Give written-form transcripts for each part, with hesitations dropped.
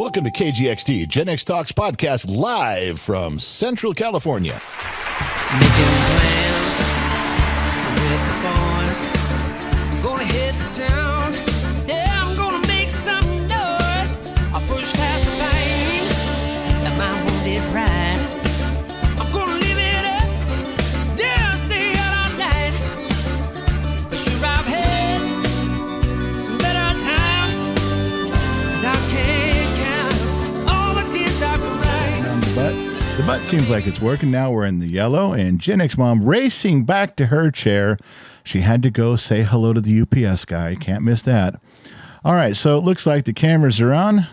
Welcome to KGXT, Gen X Talks podcast, live from Central California. Making plans with the boys. I'm gonna hit the town. Yeah, I'm gonna make some noise. I'll push past the pain and my wounded pride. I'm gonna live it up. Yeah, stay out all night. But sure, I've had some better times. And I can't count all the tears I've cried. The butt seems like it's working now. We're in the yellow, and Gen X Mom racing back to her chair. She had to go say hello to the UPS guy. Can't miss that. All right, so it looks like the cameras are on.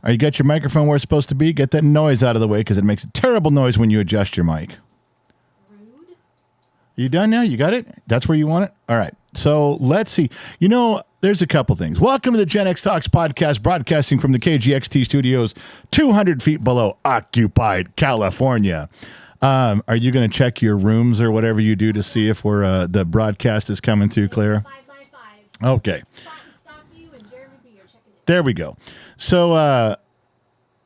You got your microphone where it's supposed to be? Get that noise out of the way because it makes a terrible noise when you adjust your mic. Rude. You done now? You got it? That's where you want it? All right. So let's see. You know, there's a couple things. Welcome to the Gen X Talks podcast, broadcasting from the KGXT studios, 200 feet below occupied California. Are you going to check your rooms or whatever you do to see if we're the broadcast is coming through clear? 5 by 5. Okay. Stop you and Jeremy B are checking it. There we go. So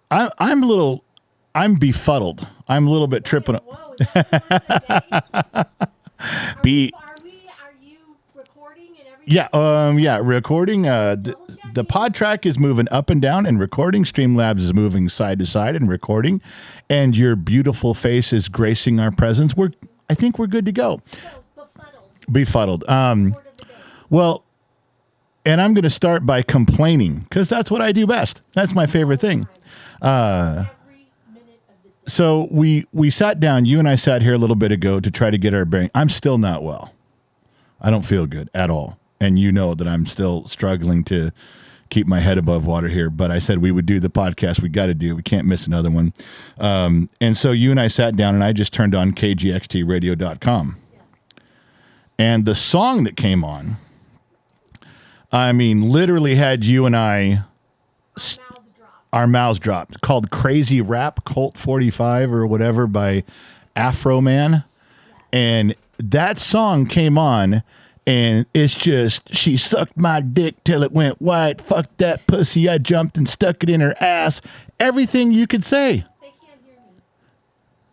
I'm befuddled. I'm a little bit tripping. Whoa, is that Are you recording and everything? Yeah, recording. The pod track is moving up and down, and recording. Streamlabs is moving side to side and recording, and your beautiful face is gracing our presence. I think we're good to go. So, Befuddled. Word of the day. Well, and I'm going to start by complaining because that's what I do best. That's my favorite thing. Every minute of the day. So we sat down. You and I sat here a little bit ago to try to get our bearing. I'm still not well. I don't feel good at all. And you know that I'm still struggling to keep my head above water here. But I said we would do the podcast. We got to do. We can't miss another one. And so you and I sat down, and I just turned on kgxtradio.com. Yes. And the song that came on, I mean, literally had you and I, Mouths drop. our mouths dropped. It's called Crazy Rap Colt 45 or whatever by Afro Man. And that song came on, and it's just, she sucked my dick till it went white. Fuck that pussy. I jumped and stuck it in her ass. Everything you could say. They can't hear me.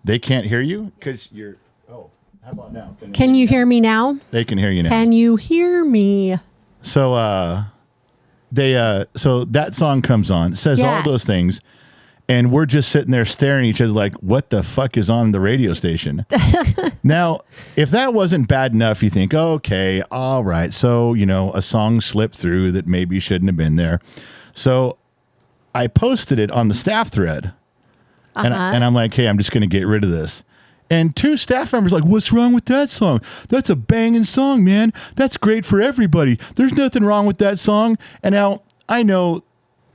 They can't hear you? Because you're, how about now? Can you hear me now? They can hear you now. Can you hear me? So, so that song comes on, it says all Yes. those things, and we're just sitting there staring at each other like, what the fuck is on the radio station? Now, if that wasn't bad enough, you think, okay, all right. So, you know, a song slipped through that maybe shouldn't have been there. So I posted it on the staff thread, and I'm like, hey, I'm just going to get rid of this. And two staff members like, what's wrong with that song? That's a banging song, man. That's great for everybody. There's nothing wrong with that song. And now I know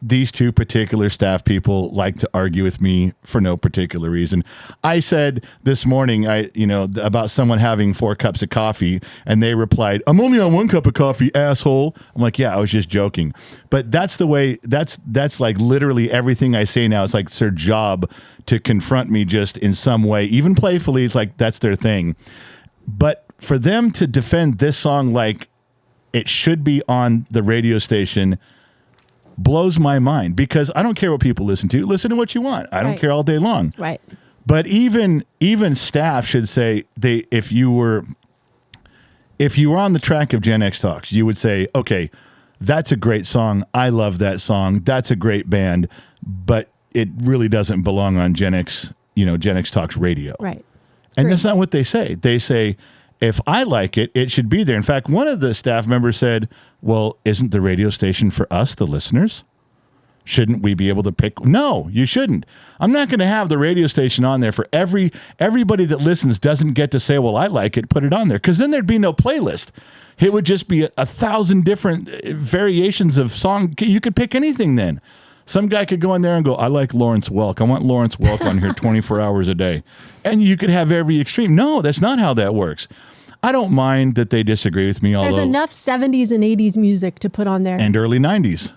these two particular staff people like to argue with me for no particular reason. I said this morning, about someone having 4 cups of coffee, and they replied, I'm only on 1 cup of coffee, asshole. I'm like, yeah, I was just joking. But that's the way, that's like literally everything I say now. It's like it's their job to confront me just in some way, even playfully. It's like, that's their thing. But for them to defend this song like it should be on the radio station blows my mind, because I don't care what people listen to. Listen to what you want. I don't Right. care all day long. Right. But even staff should say, if you were on the track of Gen X Talks, you would say, okay, that's a great song. I love that song. That's a great band, but it really doesn't belong on Gen X Talks radio. Right. And Agree. that's not what they say. They say, if I like it, it should be there. In fact, one of the staff members said, well, isn't the radio station for us, the listeners? Shouldn't we be able to pick? No, you shouldn't. I'm not going to have the radio station on there for everybody that listens doesn't get to say, well, I like it, put it on there. Because then there'd be no playlist. It would just be 1,000 different variations of song. You could pick anything then. Some guy could go in there and go, I like Lawrence Welk. I want Lawrence Welk on here 24 hours a day. And you could have every extreme. No, that's not how that works. I don't mind that they disagree with me, There's enough 70s and 80s music to put on there. and early 90s.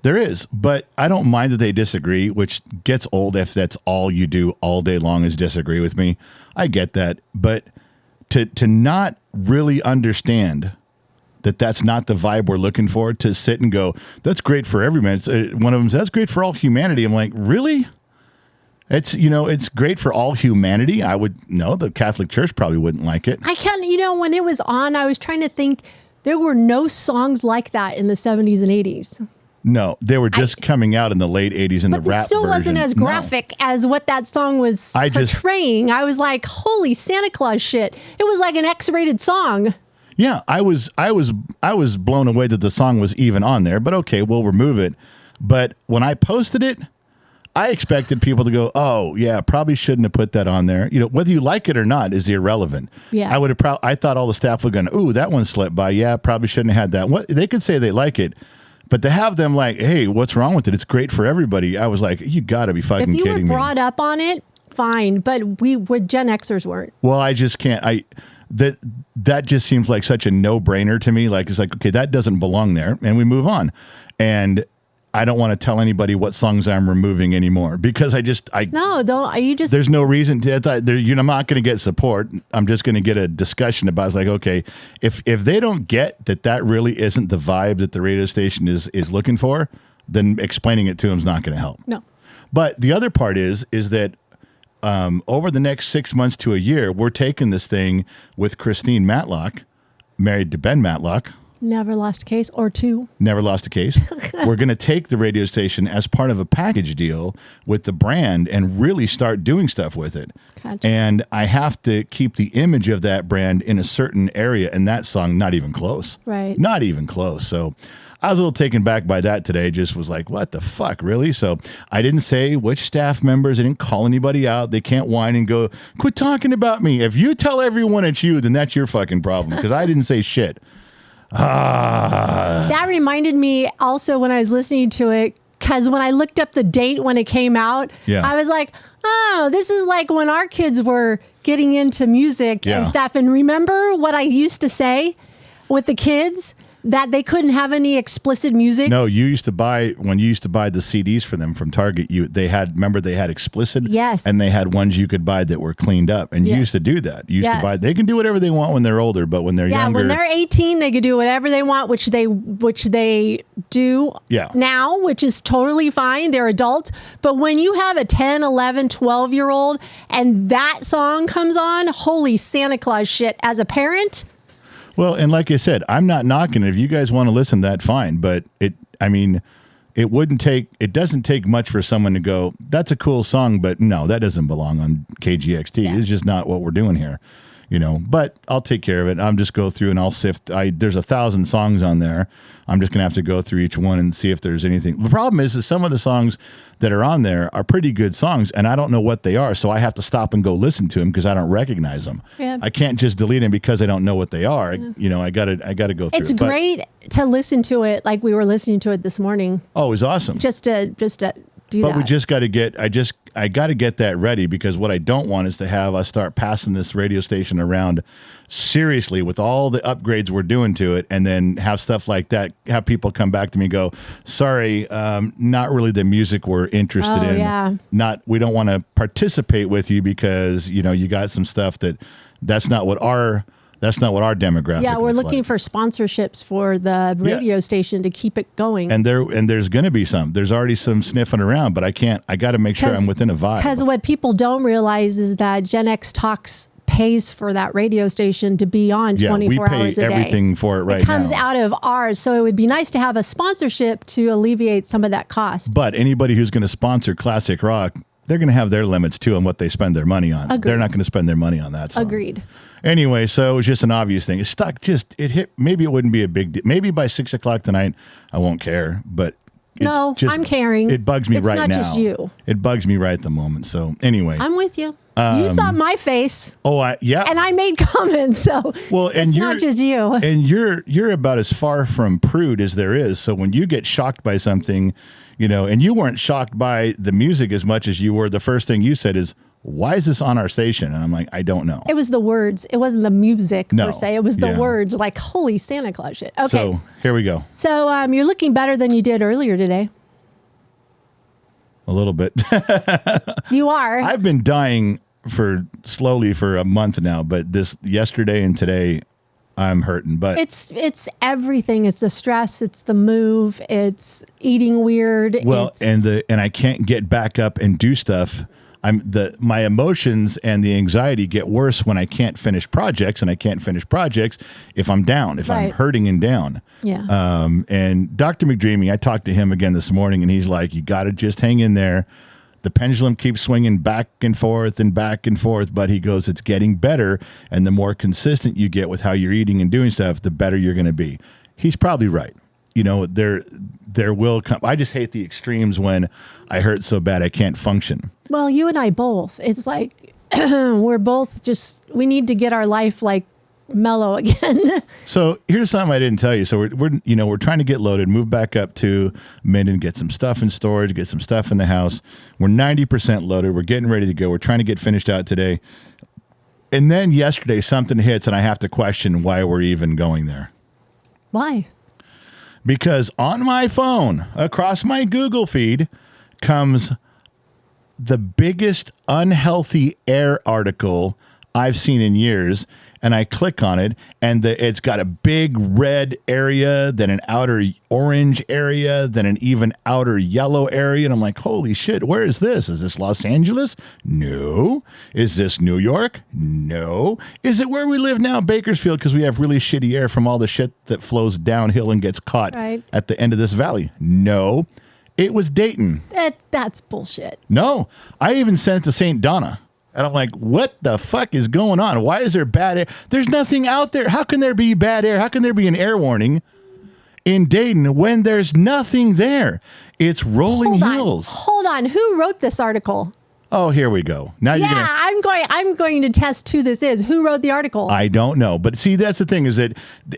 There is, but I don't mind that they disagree, which gets old if that's all you do all day long is disagree with me. I get that. But to not really understand that's not the vibe we're looking for, to sit and go, that's great for everyone. One of them says, that's great for all humanity. I'm like, really? It's, it's great for all humanity. The Catholic Church probably wouldn't like it. I can't, when it was on, I was trying to think, there were no songs like that in the 70s and 80s. No, they were just coming out in the late 80s in the But rap it still wasn't version. as No. graphic as what that song was portraying. I was like, holy Santa Claus shit. It was like an X-rated song. Yeah, I was blown away that the song was even on there, but okay, we'll remove it. But when I posted it, I expected people to go, oh, yeah, probably shouldn't have put that on there. Whether you like it or not is irrelevant. Yeah. I thought all the staff would go, ooh, that one slipped by. Yeah, probably shouldn't have had that. What they could say they like it, but to have them like, hey, what's wrong with it? It's great for everybody. I was like, you got to be fucking If you kidding were me. brought up on it, fine. But we Gen Xers weren't. Well, I just can't. That just seems like such a no-brainer to me. Like, it's like, okay, that doesn't belong there, and we move on. And I don't want to tell anybody what songs I'm removing anymore because No, don't. You just. there's no reason to. I'm not going to get support. I'm just going to get a discussion about. It's like, okay, if they don't get that really isn't the vibe that the radio station is looking for, then explaining it to them is not going to help. No. But the other part is that over the next 6 months to a year, we're taking this thing with Christine Matlock, married to Ben Matlock. Never lost a case or two. Never lost a case. We're going to take the radio station as part of a package deal with the brand and really start doing stuff with it. Gotcha. And I have to keep the image of that brand in a certain area, and that song, not even close. Right. Not even close. So I was a little taken back by that today. Just was like, what the fuck, really? So I didn't say which staff members. I didn't call anybody out. They can't whine and go, quit talking about me. If you tell everyone it's you, then that's your fucking problem, because I didn't say shit. That reminded me also when I was listening to it, because when I looked up the date when it came out, Yeah. I was like, oh, this is like when our kids were getting into music Yeah. and stuff. And remember what I used to say with the kids? That they couldn't have any explicit music. No, when you used to buy the CDs for them from Target, they had explicit, Yes. and they had ones you could buy that were cleaned up, and you Yes. used to do that. You used to Yes. buy. They can do whatever they want when they're older, but when they're Yeah, younger, when they're 18, they could do whatever they want, which they do Yeah. now, which is totally fine. They're adults. But when you have a 10, 11, 12-year-old and that song comes on, holy Santa Claus shit, as a parent, well, and like I said, I'm not knocking it. If you guys want to listen, that fine. But it doesn't take much for someone to go, that's a cool song, but no, that doesn't belong on KGXT. Yeah. It's just not what we're doing here, but I'll take care of it. I'm just go through and I'll sift. There's 1,000 songs on there. I'm just going to have to go through each one and see if there's anything. The problem is some of the songs that are on there are pretty good songs, and I don't know what they are, so I have to stop and go listen to them because I don't recognize them. Yeah. I can't just delete them because I don't know what they are. I got to go through it's it. But- great to listen to it like we were listening to it this morning. Oh, it was awesome. Just to do But that. we just got to get, I got to get that ready, because what I don't want is to have us start passing this radio station around seriously with all the upgrades we're doing to it, and then have stuff like that, have people come back to me and go, sorry, not really the music we're interested Oh, in. yeah. We don't want to participate with you because, you got some stuff that's not what our demographic. yeah, we're looks looking like. for sponsorships for the radio station to keep it going. And there's going to be some. There's already some sniffing around, but I got to make sure I'm within a vibe. Because what people don't realize is that Gen X Talks pays for that radio station to be on 24 we hours a pay day. everything for it right It comes now. out of ours, so it would be nice to have a sponsorship to alleviate some of that cost. But anybody who's going to sponsor classic rock, they're going to have their limits too on what they spend their money on. Agreed. They're not going to spend their money on that song. Agreed. Anyway, so it was just an obvious thing. It stuck. It hit. Maybe it wouldn't be a big deal. Maybe by 6 o'clock tonight, I won't care. But it's No, just, I'm caring. It bugs me It's right not now. just you. It bugs me right at the moment. So anyway. I'm with you. You saw my face, yeah. and I made comments, so Well, and it's you're not just you. And you're about as far from prude as there is. So when you get shocked by something, and you weren't shocked by the music as much as you were, the first thing you said is, why is this on our station? And I'm like, I don't know. It was the words. It wasn't the music No. per se. It was the Yeah. words, like holy Santa Claus shit. Okay, So here we go. so you're looking better than you did earlier today. A little bit. You are. I've been dying slowly for a month now, but this yesterday and today, I'm hurting. But It's everything. It's the stress. It's the move. It's eating weird. well, it's, and I can't get back up and do stuff. My emotions and the anxiety get worse when I can't finish projects, and I can't finish projects if I'm down, if I'm Right. hurting and down. yeah. And Dr. McDreamy, I talked to him again this morning, and he's like, you got to just hang in there. The pendulum keeps swinging back and forth, but he goes, it's getting better. And the more consistent you get with how you're eating and doing stuff, the better you're going to be. He's probably right. You know, there will come. I just hate the extremes when I hurt so bad I can't function. Well, you and I both. It's like we're both we need to get our life like mellow again. So here's something I didn't tell you. So we're trying to get loaded, move back up to Minden, get some stuff in storage, get some stuff in the house. We're 90% loaded. We're getting ready to go. We're trying to get finished out today. And then yesterday something hits and I have to question why we're even going there. Why? Because on my phone, across my Google feed, comes the biggest unhealthy air article I've seen in years. And I click on it, and it's got a big red area, then an outer orange area, then an even outer yellow area. And I'm like, holy shit, where is this? Is this Los Angeles? No. Is this New York? No. Is it where we live now, Bakersfield, because we have really shitty air from all the shit that flows downhill and gets caught Right. at the end of this valley? No. It was Dayton. That's bullshit. No. I even sent it to St. Donna. And I'm like, what the fuck is going on? Why is there bad air? There's nothing out there. How can there be bad air? How can there be an air warning in Dayton when there's nothing there? It's rolling hills. Hold on. Who wrote this article? Oh, here we go. Now you're Yeah, gonna. I'm going to test who this is. Who wrote the article? I don't know, but see, that's the thing is that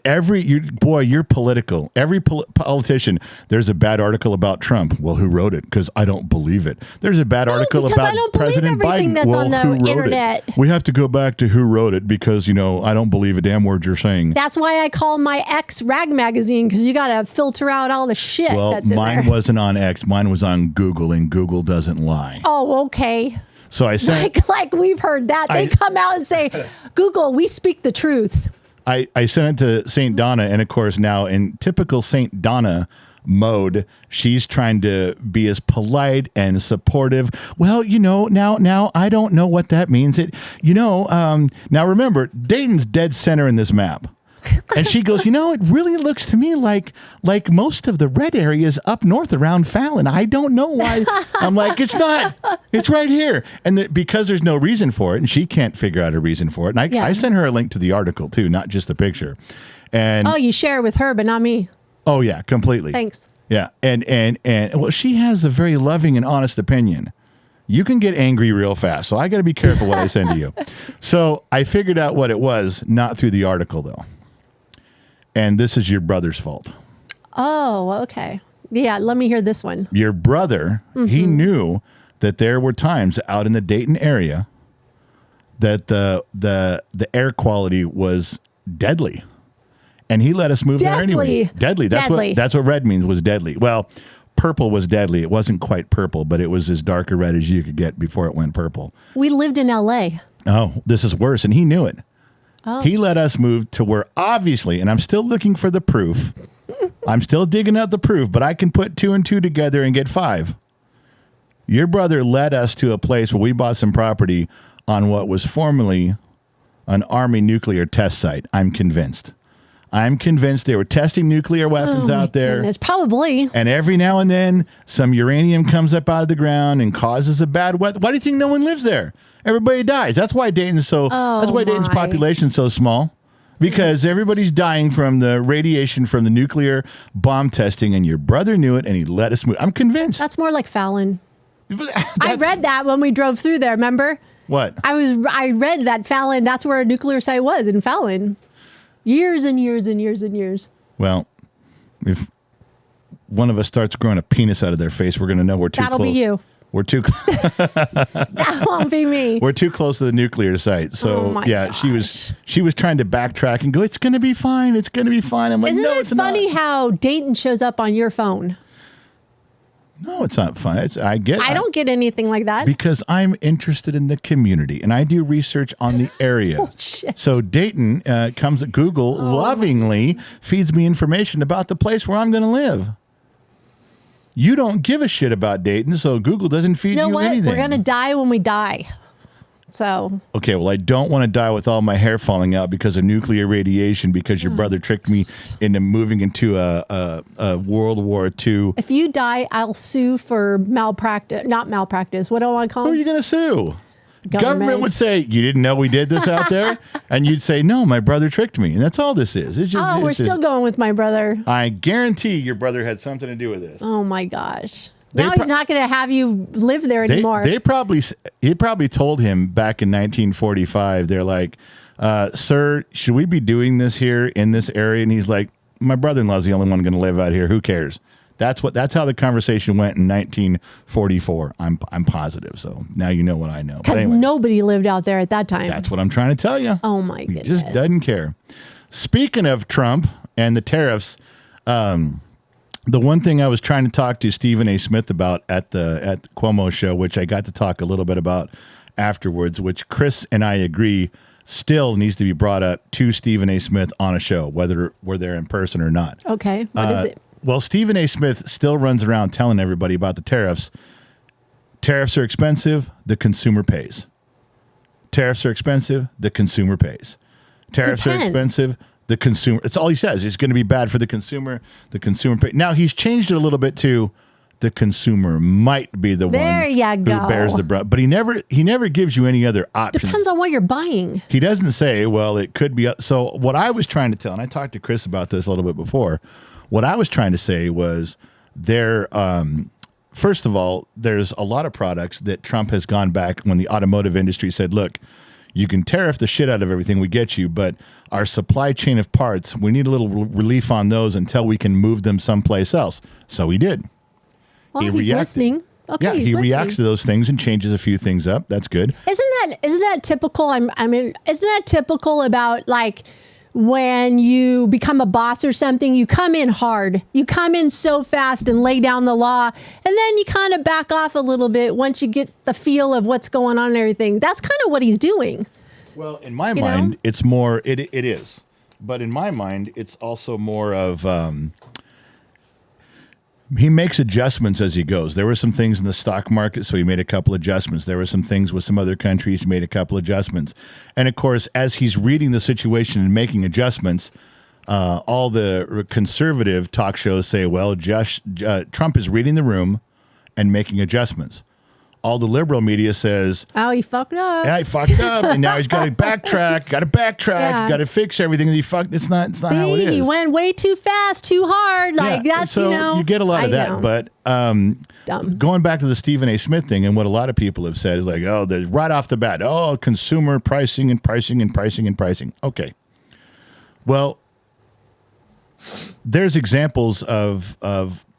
you're political. Every politician, there's a bad article about Trump. Well, who wrote it? Because I don't believe it. There's a bad article because about I don't believe President everything Biden. that's Well, on the who wrote internet. it? We have to go back to who wrote it because I don't believe a damn word you're saying. That's why I call my X Rag Magazine, because you got to filter out all the shit Well, that's in mine there. wasn't on X. Mine was on Google, and Google doesn't lie. Oh, okay. So I sent Like we've heard that. They come out and say, Google, we speak the truth. I sent it to St. Donna, and of course now in typical St. Donna mode, she's trying to be as polite and supportive. Well, now I don't know what that means. Now remember, Dayton's dead center in this map. And she goes, it really looks to me like most of the red areas up north around Fallon. I don't know why. I'm like, it's not. It's right here. And because there's no reason for it, and she can't figure out a reason for it. And I sent her a link to the article too, not just the picture. And Oh, you share with her, but not me. oh yeah, completely. Thanks. Yeah, and well, she has a very loving and honest opinion. You can get angry real fast, so I got to be careful what I send to you. So I figured out what it was, not through the article though. And this is your brother's fault. Oh, okay. Yeah, let me hear this one. Your brother, he knew that there were times out in the Dayton area that the air quality was deadly. And he let us move there anyway. Deadly. That's what red means, was deadly. Well, purple was deadly. It wasn't quite purple, but it was as dark a red as you could get before it went purple. We lived in LA. Oh, this is worse. And he knew it. Oh. He let us move to where obviously, and I'm still looking for the proof. I'm still digging out the proof, but I can put 2 and 2 together and get 5. Your brother led us to a place where we bought some property on what was formerly an Army nuclear test site. I'm convinced they were testing nuclear weapons out there. Goodness, probably. And every now and then, some uranium comes up out of the ground and causes a bad weather. Why do you think no one lives there? Everybody dies. That's why Dayton's Dayton's population is so small. Because everybody's dying from the radiation from the nuclear bomb testing, and your brother knew it, and he let us move. I'm convinced. That's more like Fallon. I read that when we drove through there, remember? What? I read that Fallon, that's where a nuclear site was, in Fallon. Years and years and years and years. Well, if one of us starts growing a penis out of their face, we're going to know we're too close. That'll be you. We're too. That won't be me. We're too close to the nuclear site. So Oh my yeah, gosh. she was trying to backtrack and go, it's going to be fine. It's going to be fine. I'm like, Isn't no, it it's funny not. how Dayton shows up on your phone? No, it's not fun. I don't get anything like that. because I'm interested in the community and I do research on the area. Shit. So Dayton comes at Google lovingly feeds me information about the place where I'm going to live. You don't give a shit about Dayton, so Google doesn't feed You know you what? anything. We're going to die when we die. So Okay, well, I don't want to die with all my hair falling out because of nuclear radiation because your brother tricked me into moving into a World War II. if you die, I'll sue for malpractice. Not malpractice. What do I want to call Who are it? you going to sue? Government. Government would say, you didn't know we did this out there? And you'd say, no, my brother tricked me. And that's all this is. It's just, Oh, we're it's just- still going with my brother. I guarantee your brother had something to do with this. Oh my gosh. They Now pro- he's not going to have you live there anymore. He probably told him back in 1945, they're like, sir, should we be doing this here in this area? And he's like, my brother-in-law's the only one going to live out here. Who cares? That's how the conversation went in 1944. I'm positive. So now you know what I know. But Because anyway, nobody lived out there at that time. that's what I'm trying to tell you. Oh my He goodness. just doesn't care. Speaking of Trump and the tariffs, the one thing I was trying to talk to Stephen A. Smith about at the Cuomo show, which I got to talk a little bit about afterwards, which Chris and I agree still needs to be brought up to Stephen A. Smith on a show, whether we're there in person or not. Okay. What is it? Well, Stephen A. Smith still runs around telling everybody about the tariffs. Tariffs are expensive, the consumer pays. Tariffs are expensive, the consumer pays. Tariffs are Depends. expensive, the consumer. It's all he says. It's going to be bad for the consumer. The consumer pays. Now he's changed it a little bit to the consumer might be the There one ya who go. bears the brunt. But he never gives you any other options. Depends on what you're buying. He doesn't say, well, it could be. So what I was trying to tell, and I talked to Chris about this a little bit before, what I was trying to say was first of all, there's a lot of products that Trump has gone back when the automotive industry said, look, you can tariff the shit out of everything we get you, but our supply chain of parts, we need a little relief on those until we can move them someplace else. So he did. Well, He he's reacted. listening. Okay, Yeah, he's he listening. reacts to those things and changes a few things up. That's good. Isn't that typical? I mean, isn't that typical about like when you become a boss or something? You come in hard, you come in so fast and lay down the law, and then you kind of back off a little bit once you get the feel of what's going on and everything. That's kind of what he's doing. Well, in my know? mind, it's more. It is, but in my mind, it's also more of. He makes adjustments as he goes. There were some things in the stock market, so he made a couple adjustments. There were some things with some other countries, he made a couple adjustments. And of course, as he's reading the situation and making adjustments, all the conservative talk shows say, well, Trump is reading the room and making adjustments. All the liberal media says, Oh, he fucked up. yeah, he fucked up, and now he's got to backtrack, Yeah. got to fix everything that he fucked. It's not how it See, is. he went way too fast, too hard. Like that's so you get a lot of that. But dumb. going back to the Stephen A. Smith thing, and what a lot of people have said is like, oh, there's right off the bat, oh, consumer pricing and pricing and pricing and pricing. Okay, well, there's examples of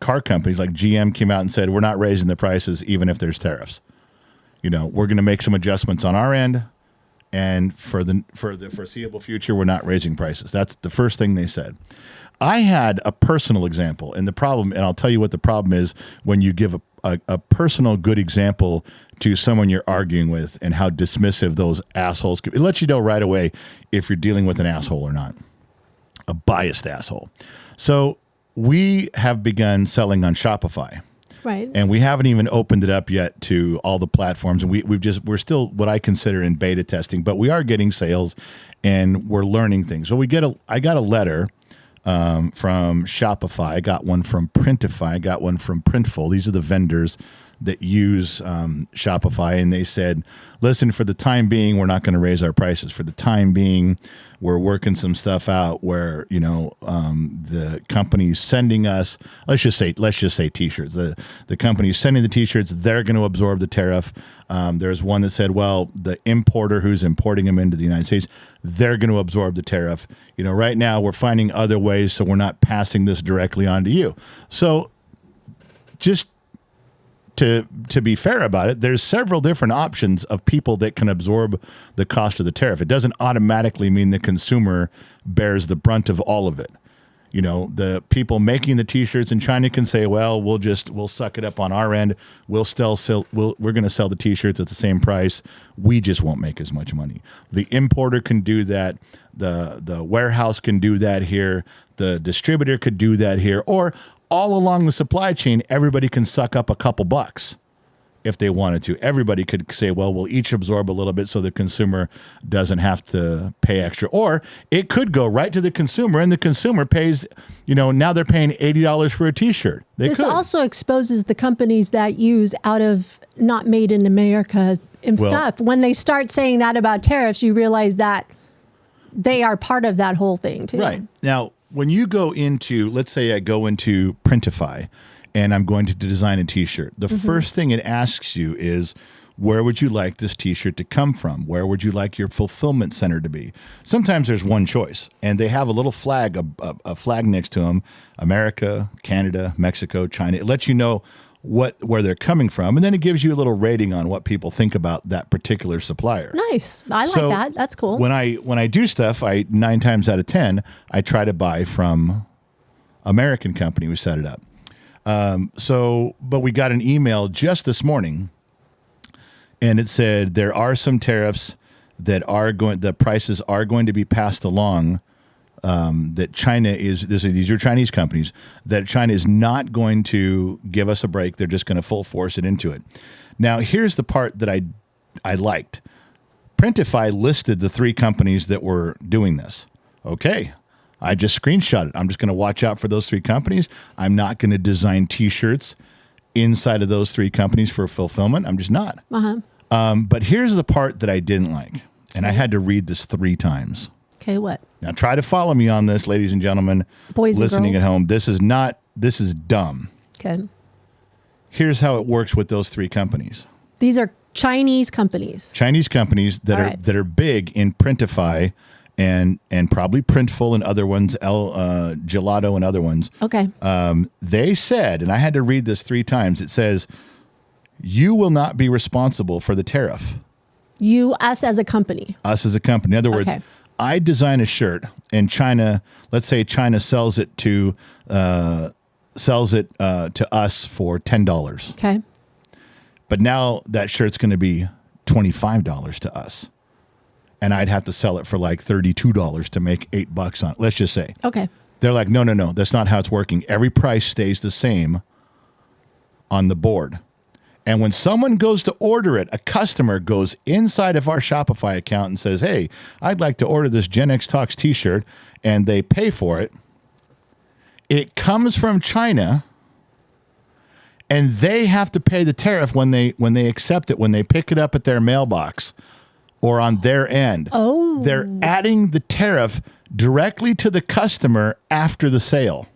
car companies like GM came out and said we're not raising the prices even if there's tariffs. You know, we're going to make some adjustments on our end, and for the foreseeable future, we're not raising prices. That's the first thing they said. I had a personal example, and the problem, and I'll tell you what the problem is when you give a personal good example to someone you're arguing with, and how dismissive those assholes can. It lets you know right away if you're dealing with an asshole or not, a biased asshole. So we have begun selling on Shopify. Right. And we haven't even opened it up yet to all the platforms, and we're still what I consider in beta testing, but we are getting sales, and we're learning things. So I got a letter from Shopify. I got one from Printify. I got one from Printful. These are the vendors that use Shopify, and they said, listen, for the time being, we're not going to raise our prices. For the time being, we're working some stuff out where, you know, the company's sending us, let's just say t-shirts. The company's sending the t-shirts, they're going to absorb the tariff. There's one that said, well, the importer who's importing them into the United States, they're going to absorb the tariff. You know, right now we're finding other ways, so we're not passing this directly on to you. So just to be fair about it, there's several different options of people that can absorb the cost of the tariff. It doesn't automatically mean the consumer bears the brunt of all of it. You know, the people making the T-shirts in China can say, "Well, we'll suck it up on our end. We're going to sell the T-shirts at the same price. We just won't make as much money." The importer can do that. The warehouse can do that here. The distributor could do that here, or all along the supply chain, everybody can suck up a couple bucks. If they wanted to, everybody could say, well, we'll each absorb a little bit so the consumer doesn't have to pay extra. Or it could go right to the consumer and the consumer pays, now they're paying $80 for a T-shirt. This also exposes the companies that use out of not made in America stuff. When they start saying that about tariffs, you realize that they are part of that whole thing too. Right. Now, when you go into, let's say I go into Printify, and I'm going to design a T-shirt. The first thing it asks you is, where would you like this T-shirt to come from? Where would you like your fulfillment center to be? Sometimes there's one choice, and they have a little flag, a flag next to them, America, Canada, Mexico, China. It lets you know where they're coming from, and then it gives you a little rating on what people think about that particular supplier. Nice. I like that. That's cool. When I do stuff, 9 times out of 10, I try to buy from American company who set it up. But we got an email just this morning, and it said there are some tariffs that the prices are going to be passed along. That China these are Chinese companies, that China is not going to give us a break. They're just going to full force it into it. Now, here's the part that I liked. Printify listed the 3 companies that were doing this. Okay. I just screenshot it. I'm just going to watch out for those 3 companies. I'm not going to design T-shirts inside of those 3 companies for fulfillment. I'm just not. But here's the part that I didn't like, and I had to read this 3 times. Okay, what? Now try to follow me on this, ladies and gentlemen. Boys and listening girls. at home. This is dumb. Okay. Here's how it works with those 3 companies. These are Chinese companies. Chinese companies that are big in Printify. And probably Printful and other ones, Gelato and other ones. Okay. They said, and I had to read this 3 times, it says, you will not be responsible for the tariff. Us as a company. Us as a company. In other words, I design a shirt and China, let's say China sells it to us for $10. Okay. But now that shirt's going to be $25 to us. And I'd have to sell it for like $32 to make $8 on it. Let's just say. Okay. They're like, no, that's not how it's working. Every price stays the same on the board. And when someone goes to order it, a customer goes inside of our Shopify account and says, hey, I'd like to order this Genx Talks T-shirt, and they pay for it. It comes from China, and they have to pay the tariff when they accept it, when they pick it up at their mailbox. Or on their end. Oh. They're adding the tariff directly to the customer after the sale.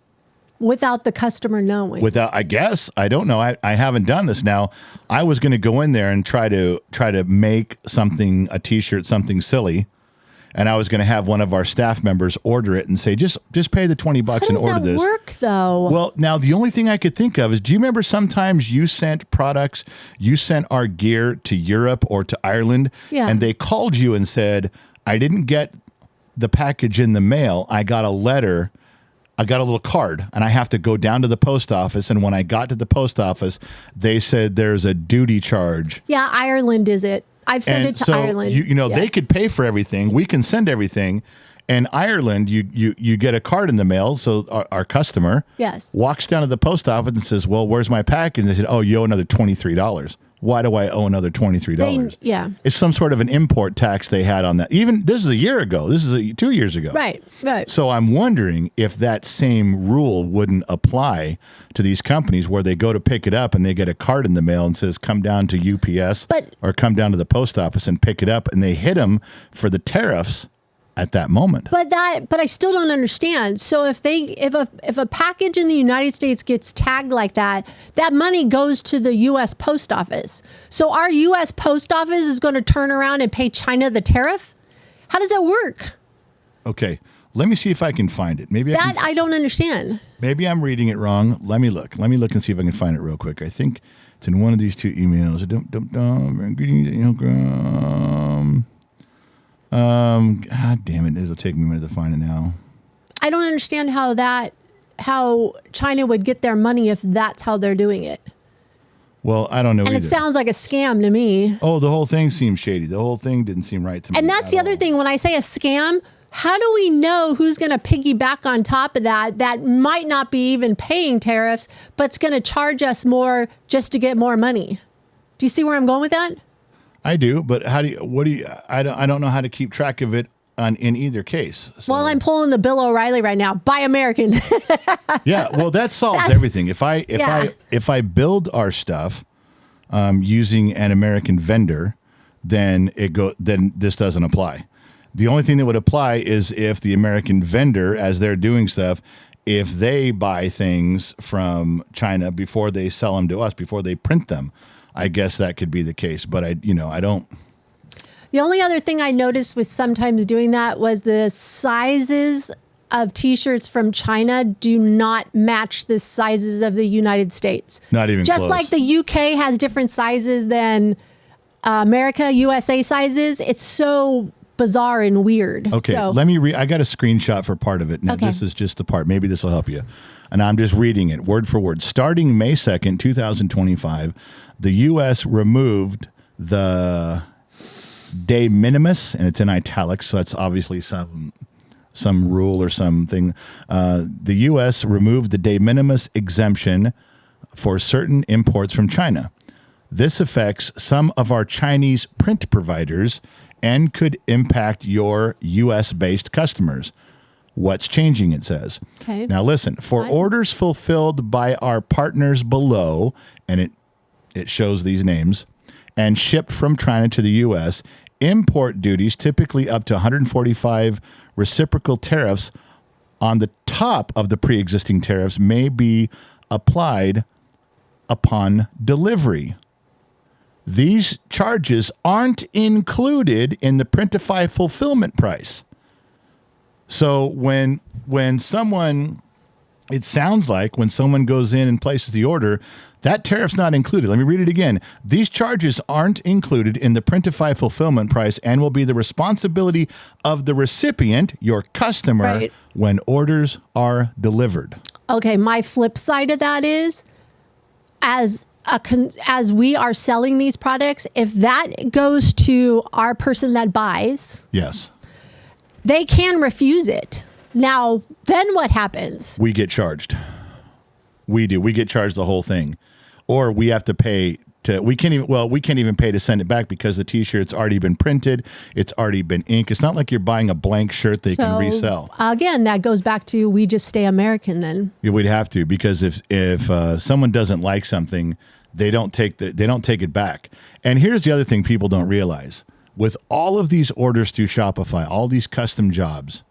Without the customer knowing. I guess. I don't know. I haven't done this. Now, I was going to go in there and try to make a T-shirt, something silly. And I was going to have one of our staff members order it and say, just pay the $20 and order this. How does that work, though? Well, now the only thing I could think of is, do you remember sometimes you sent our gear to Europe or to Ireland, and they called you and said, I didn't get the package in the mail. I got a letter. I got a little card, and I have to go down to the post office. And when I got to the post office, they said there's a duty charge. Yeah, Ireland is it. I've sent it to Ireland. They could pay for everything. We can send everything. And Ireland, you get a card in the mail. So our customer walks down to the post office and says, well, where's my package? And they said, oh, you owe another $23. Why do I owe another $23? It's some sort of an import tax they had on that. Even this is a year ago. This is 2 years ago. Right. So I'm wondering if that same rule wouldn't apply to these companies where they go to pick it up and they get a card in the mail and says, come down to UPS or come down to the post office and pick it up. And they hit them for the tariffs at that moment. But I still don't understand. So if a package in the United States gets tagged like that, that money goes to the U.S. Post Office. So our U.S. Post Office is going to turn around and pay China the tariff? How does that work? Okay, let me see if I can find it. I don't understand. Maybe I'm reading it wrong. Let me look and see if I can find it real quick. I think it's in one of these 2 emails. God damn it! It'll take me a minute to find it now. I don't understand how China would get their money if that's how they're doing it. Well, I don't know And either. it sounds like a scam to me. Oh, the whole thing seems shady. The whole thing didn't seem right to me. And that's at the other all. thing. When I say a scam, how do we know who's going to piggyback on top of that might not be even paying tariffs, but's going to charge us more just to get more money? Do you see where I'm going with that? I do, but I don't know how to keep track of it in either case. So, Well, I'm pulling the Bill O'Reilly right now. Buy American. yeah, well, that solves everything. If I build our stuff using an American vendor, then this doesn't apply. The only thing that would apply is if the American vendor, as they're doing stuff, if they buy things from China before they sell them to us, before they print them, I guess that could be the case. But I don't. The only other thing I noticed with sometimes doing that was the sizes of T-shirts from China do not match the sizes of the United States. Not even Just close. like the UK has different sizes than America, USA sizes. It's so bizarre and weird. Okay, So, let me read. I got a screenshot for part of it. Now, Okay. this is just the part. Maybe this will help you. And I'm just reading it word for word. Starting May 2nd, 2025, the U.S. removed the de minimis, and it's in italics, so that's obviously some rule or something. The U.S. removed the de minimis exemption for certain imports from China. This affects some of our Chinese print providers and could impact your U.S.-based customers. What's changing, it says. Okay. Now listen, for Fine. orders fulfilled by our partners below, and it shows these names, and shipped from China to the U.S., import duties, typically up to 145 reciprocal tariffs on the top of the pre-existing tariffs, may be applied upon delivery. These charges aren't included in the Printify fulfillment price. So when someone, it sounds like when someone goes in and places the order, that tariff's not included. Let me read it again. These charges aren't included in the Printify fulfillment price and will be the responsibility of the recipient, your customer, Right. when orders are delivered. okay, my flip side of that is, as we are selling these products, if that goes to our person that buys, Yes. they can refuse it. Now, then what happens? We get charged. We do. We get charged the whole thing. Or we have to pay to, we can't even pay to send it back because the t-shirt's already been printed. It's already been inked. It's not like you're buying a blank shirt they can resell. Again, that goes back to we just stay American then. Yeah, we'd have to, because if someone doesn't like something, they don't take it back. And here's the other thing people don't realize. With all of these orders through Shopify, all these custom jobs,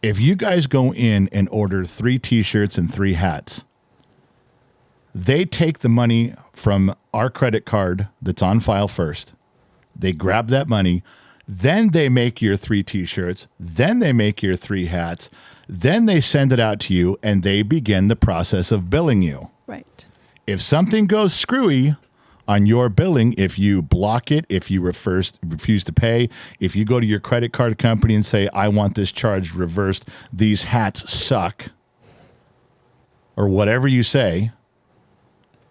if you guys go in and order 3 t-shirts and 3 hats, they take the money from our credit card that's on file first. They grab that money. Then they make your 3 t-shirts. Then they make your 3 hats. Then they send it out to you and they begin the process of billing you. Right. If something goes screwy on your billing, if you block it, if you refuse to pay, if you go to your credit card company and say, I want this charge reversed, these hats suck, or whatever you say,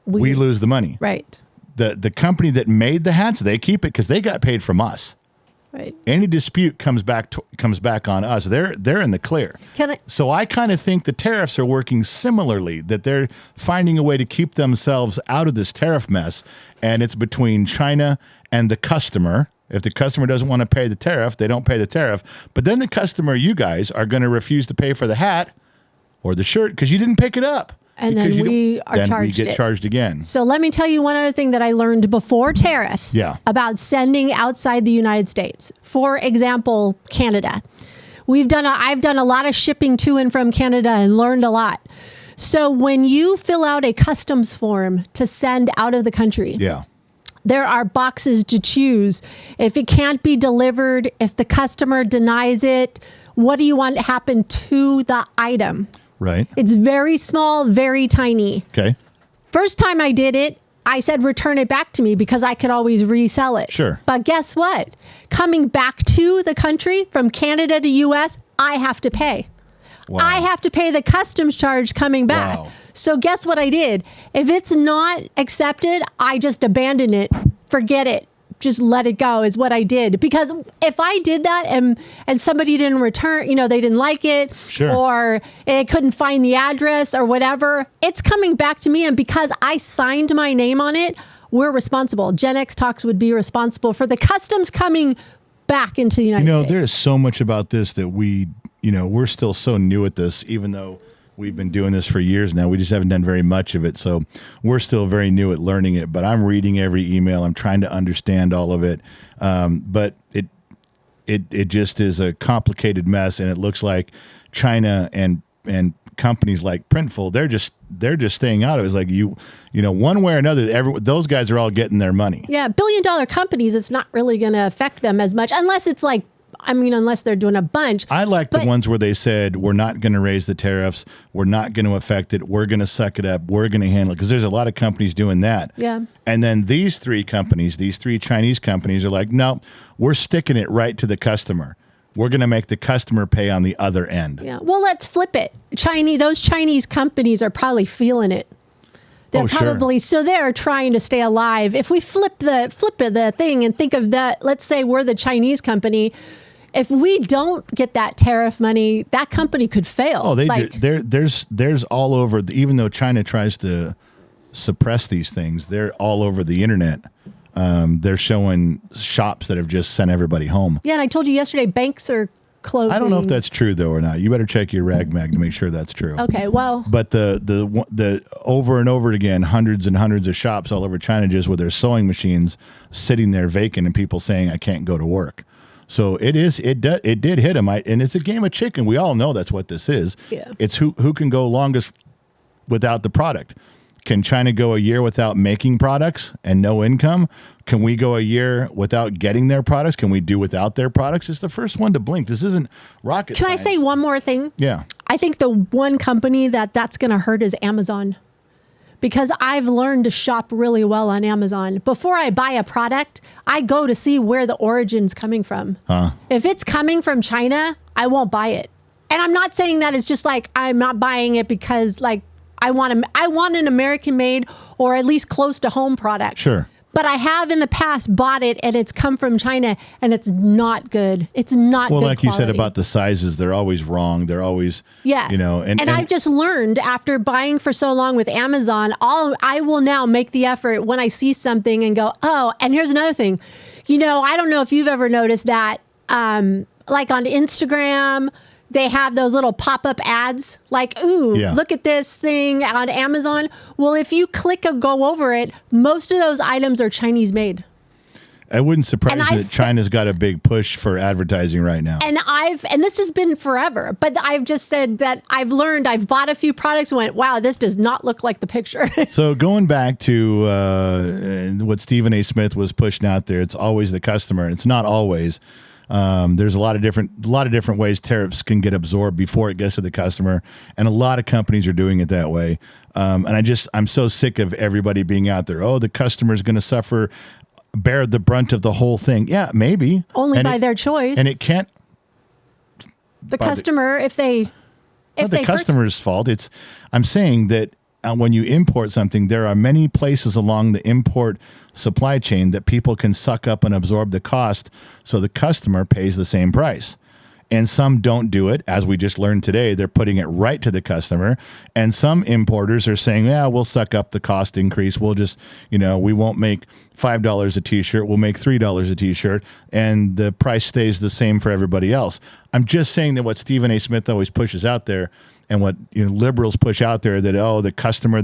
we lose the money. Right. The company that made the hats, they keep it because they got paid from us. Right. Any dispute comes back on us. They're in the clear. So I kind of think the tariffs are working similarly, that they're finding a way to keep themselves out of this tariff mess, and it's between China and the customer. If the customer doesn't want to pay the tariff, they don't pay the tariff. But then the customer, you guys, are going to refuse to pay for the hat or the shirt because you didn't pick it up. And Because then you we don't- are then charged we get it. charged again. So let me tell you one other thing that I learned before tariffs about sending outside the United States. For example, Canada. I've done a lot of shipping to and from Canada and learned a lot. So when you fill out a customs form to send out of the country, Yeah. there are boxes to choose. If it can't be delivered, if the customer denies it, what do you want to happen to the item? Right. It's very small, very tiny. Okay. First time I did it, I said, return it back to me because I could always resell it. Sure. But guess what? Coming back to the country from Canada to US, I have to pay. Wow. I have to pay the customs charge coming back. Wow. So guess what I did? If it's not accepted, I just abandon it. Forget it. Just let it go is what I did. Because if I did that and somebody didn't return, they didn't like it, Sure. or it couldn't find the address or whatever, it's coming back to me. And because I signed my name on it, we're responsible. Genx Talks would be responsible for the customs coming back into the United States. There is so much about this that we're still so new at this, even though we've been doing this for years now. We just haven't done very much of it. So we're still very new at learning it, but I'm reading every email. I'm trying to understand all of it. But it just is a complicated mess. And it looks like China and companies like Printful, they're just staying out of it. It's like, one way or another, those guys are all getting their money. Yeah. billion-dollar companies, it's not really going to affect them as much unless it's like, unless they're doing a bunch. I like the ones where they said, we're not going to raise the tariffs. We're not going to affect it. We're going to suck it up. We're going to handle it. Because there's a lot of companies doing that. Yeah. And then these three Chinese companies are like, no, we're sticking it right to the customer. We're going to make the customer pay on the other end. Yeah. Well, let's flip it. Those Chinese companies are probably feeling it. They're Sure. probably, so they're trying to stay alive. If we flip the thing and think of that, let's say we're the Chinese company. If we don't get that tariff money, that company could fail. Oh, there's all over, even though China tries to suppress these things, they're all over the internet. They're showing shops that have just sent everybody home. Yeah, and I told you yesterday, banks are closing. I don't know if that's true though or not. You better check your rag mag to make sure that's true. Okay, well. But the over and over again, hundreds and hundreds of shops all over China just with their sewing machines sitting there vacant and people saying, I can't go to work. So it did hit them. And it's a game of chicken. We all know that's what this is. Yeah. It's who can go longest without the product. Can China go a year without making products and no income? Can we go a year without getting their products? Can we do without their products? It's the first one to blink. This isn't rocket Can science. I say one more thing? Yeah. I think the one company that's going to hurt is Amazon. Because I've learned to shop really well on Amazon. Before I buy a product, I go to see where the origin's coming from. If it's coming from China, I won't buy it. And I'm not saying that it's just like I'm not buying it because like I want an American made or at least close to home product. Sure. But I have in the past bought it and it's come from China and it's not good. It's not Well, good like you said quality. about the sizes, they're always wrong. They're always, Yes. and I've just learned after buying for so long with Amazon, I will now make the effort when I see something and go, oh, and here's another thing. I don't know if you've ever noticed that, like on Instagram, they have those little pop-up ads like, ooh, Yeah. look at this thing on Amazon. Well, if you click or go over it, most of those items are Chinese made. It wouldn't surprise And me that China's got a big push for advertising right now. And this has been forever, but I've just said that I've learned, I've bought a few products and went, wow, this does not look like the picture. So going back to what Stephen A. Smith was pushing out there, it's always the customer. It's not always. There's a lot of different ways tariffs can get absorbed before it gets to the customer, and a lot of companies are doing it that way. And I'm so sick of everybody being out there. Oh, the customer's going to bear the brunt of the whole thing. Yeah, maybe Only by their choice. and it can't. The customer, if they the customer's fault. I'm saying that when you import something, there are many places along the import supply chain that people can suck up and absorb the cost, so the customer pays the same price. And some don't do it, as we just learned today. They're putting it right to the customer. And some importers are saying, yeah, we'll suck up the cost increase. We'll just, we won't make $5 a t-shirt. We'll make $3 a t-shirt. And the price stays the same for everybody else. I'm just saying that what Stephen A. Smith always pushes out there and what liberals push out there that, the customer,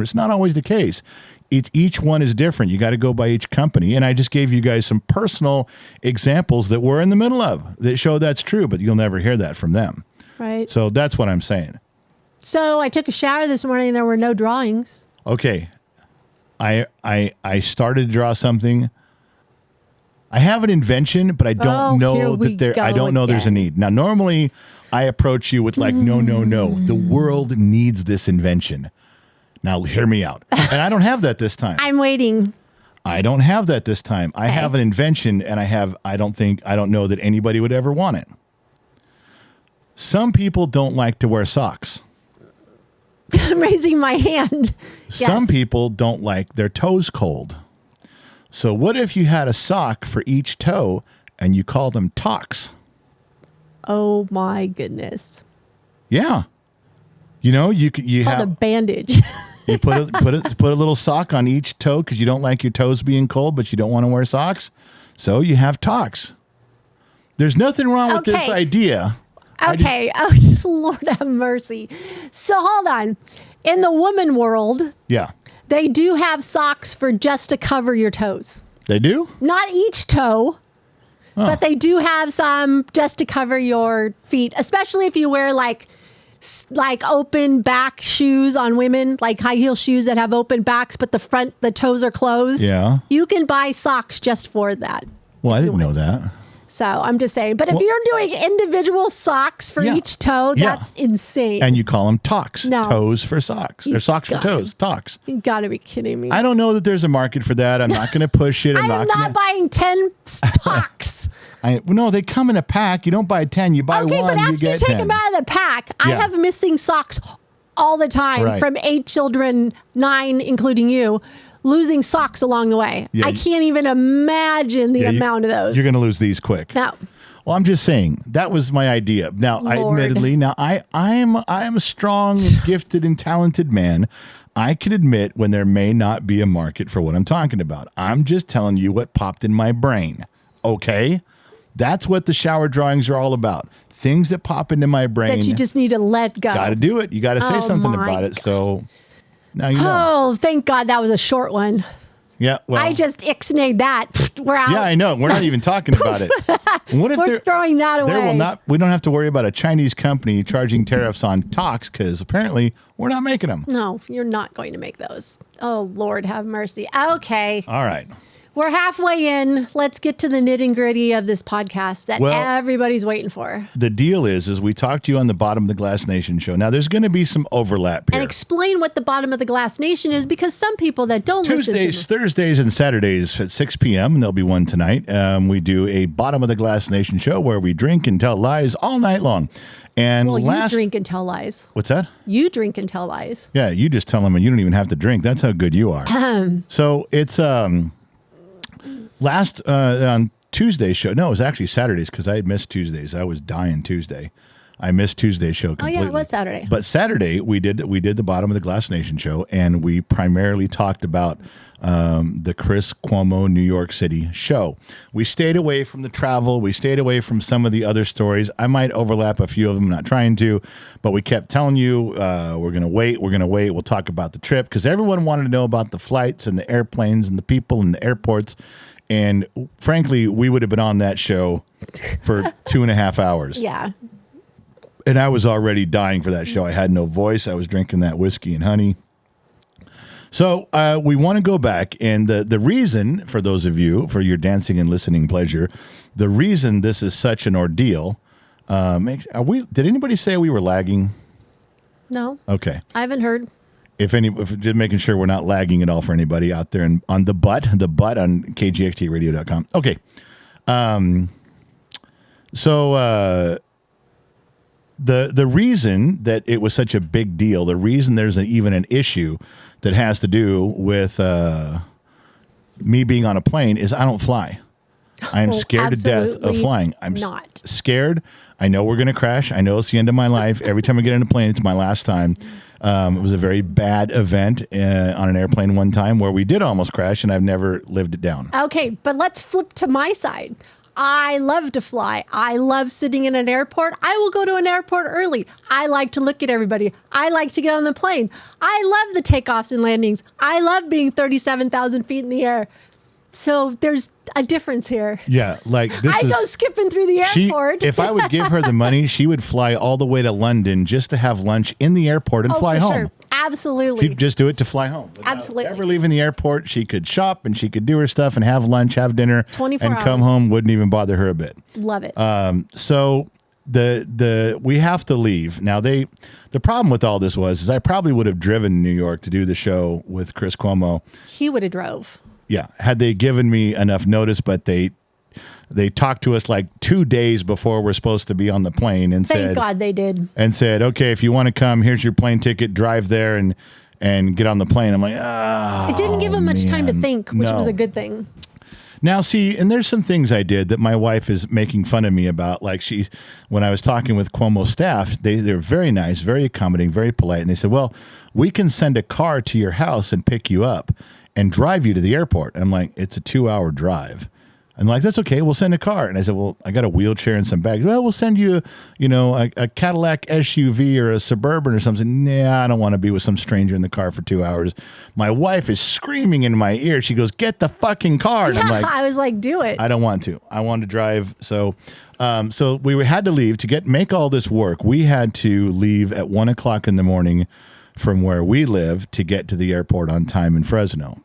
it's not always the case. Each one is different. You got to go by each company. And I just gave you guys some personal examples that we're in the middle of that show that's true, but you'll never hear that from them. Right. So that's what I'm saying. So I took a shower this morning and there were no drawings. Okay. I started to draw something. I have an invention, but I don't know that there's a need. Now, normally I approach you with like, no. The world needs this invention. Now, hear me out. And I don't have that this time. I'm waiting. I don't have that this time. I have an invention, and I don't know that anybody would ever want it. Some people don't like to wear socks. I'm raising my hand. Some Yes. people don't like their toes cold. So what if you had a sock for each toe and you call them tocks? Oh my goodness. Yeah. You know, you Called a have bandage. you put a little sock on each toe because you don't like your toes being cold, but you don't want to wear socks. So you have tocks. There's nothing wrong with this Okay. idea. Okay. Oh, Lord have mercy. So hold on. In the woman world, Yeah. they do have socks for just to cover your toes. They do? Not each toe, Oh. but they do have some just to cover your feet, especially if you wear like open back shoes on women, like high heel shoes that have open backs, but the toes are closed. Yeah. You can buy socks just for that. Well, I didn't know that. So I'm just saying, but if you're doing individual socks for Yeah. each toe, Yeah. that's insane. And you call them tocks. No. Toes for socks. They're socks for gotta- toes. Tocks. You gotta be kidding me. I don't know that there's a market for that. I'm not going to push it. I am not gonna, buying 10 stocks. No, they come in a pack. You don't buy 10. You buy Okay, one, but after you get take 10. them out of the pack, I Yeah. have missing socks all the time Right. from 8 children, 9 including you, losing socks along the way. Yeah, I can't even imagine the Yeah, amount of those. You're going to lose these quick. No. Well, I'm just saying that was my idea. Now, Lord. I am a strong, and gifted, and talented man. I can admit when there may not be a market for what I'm talking about. I'm just telling you what popped in my brain. Okay, that's what the shower drawings are all about. Things that pop into my brain. That you just need to let go. got to do it. You got to say Oh something my about it. So now you know. Oh, thank God that was a short one. Yeah. Well. I just ixnayed that. We're out. Yeah, I know. We're not even talking about it. And what if We're they're throwing that away. There will not. We don't have to worry about a Chinese company charging tariffs on tocks because apparently we're not making them. No, you're not going to make those. Oh, Lord have mercy. Okay. All right. We're halfway in. Let's get to the nitty gritty of this podcast that Well- everybody's waiting for. The deal is we talked to you on the Bottom of the Glass Nation show. Now there's going to be some overlap here. And explain what the bottom of the glass nation is, because some people that don't Tuesdays, listen to Thursdays, and Saturdays at 6 p.m. And there'll be one tonight. We do a Bottom of the Glass Nation show where we drink and tell lies all night long. And well, last, you drink and tell lies. what's that? You drink and tell lies. Yeah, you just tell them, and you don't even have to drink. That's how good you are. So it's last on Tuesday's show. No, it was actually Saturdays because I missed Tuesdays. I was dying Tuesday. I missed Tuesday's show Oh completely. yeah, it was Saturday. But Saturday we did the Bottom of the Glass Nation show, and we primarily talked about the Chris Cuomo New York City show. We stayed away from the travel. We stayed away from some of the other stories. I might overlap a few of them, not trying to, but we kept telling you we're going to wait. We're going to wait. We'll talk about the trip because everyone wanted to know about the flights and the airplanes and the people and the airports. And frankly, we would have been on that show for 2.5 hours. Yeah. And I was already dying for that show. I had no voice. I was drinking that whiskey and honey. So we want to go back. And the reason, for those of you, for your dancing and listening pleasure, the reason this is such an ordeal, did anybody say we were lagging? No, Okay. I haven't heard. If just making sure we're not lagging at all for anybody out there on the butt on kgxtradio.com. Okay. So the reason that it was such a big deal, the reason there's even an issue that has to do with me being on a plane is I don't fly. I am Oh, scared to death of absolutely flying. I'm not. scared. I know we're going to crash. I know it's the end of my life. Every time I get in a plane, it's my last time. It was a very bad event on an airplane one time where we did almost crash, and I've never lived it down. Okay, but let's flip to my side. I love to fly. I love sitting in an airport. I will go to an airport early. I like to look at everybody. I like to get on the plane. I love the takeoffs and landings. I love being 37,000 feet in the air. So there's a difference here. Yeah, like this I is. go skipping through the airport. If I would give her the money, she would fly all the way to London just to have lunch in the airport and Oh, fly for home. sure. Absolutely. She'd just do it to fly home. Without Absolutely. Ever leaving the airport, she could shop and she could do her stuff and have lunch, have dinner, 24 and come hours. home. Wouldn't even bother her a bit. Love it. So the we have to leave now. The problem with all this is I probably would have driven to New York to do the show with Chris Cuomo. He would have drove. Yeah, had they given me enough notice, but they they talked to us like 2 days before we're supposed to be on the plane and Thank said, God they did. and said, okay, if you want to come, here's your plane ticket, drive there and get on the plane. I'm like, It didn't give them much time to man. think, which was No. a good thing. Now, see, and there's some things I did that my wife is making fun of me about. Like when I was talking with Cuomo staff, they're very nice, very accommodating, very polite. And they said, well, we can send a car to your house and pick you up and drive you to the airport. I'm like, it's a 2-hour drive. I'm like, that's okay. We'll send a car. And I said, well, I got a wheelchair and some bags. Well, we'll send you, a Cadillac SUV or a Suburban or something. Nah, I don't want to be with some stranger in the car for 2 hours. My wife is screaming in my ear. She goes, get the fucking car. And I'm like, I was like, do it. I don't want to. I want to drive. So we had to leave to make all this work. We had to leave at 1 o'clock in the morning from where we live to get to the airport on time in Fresno.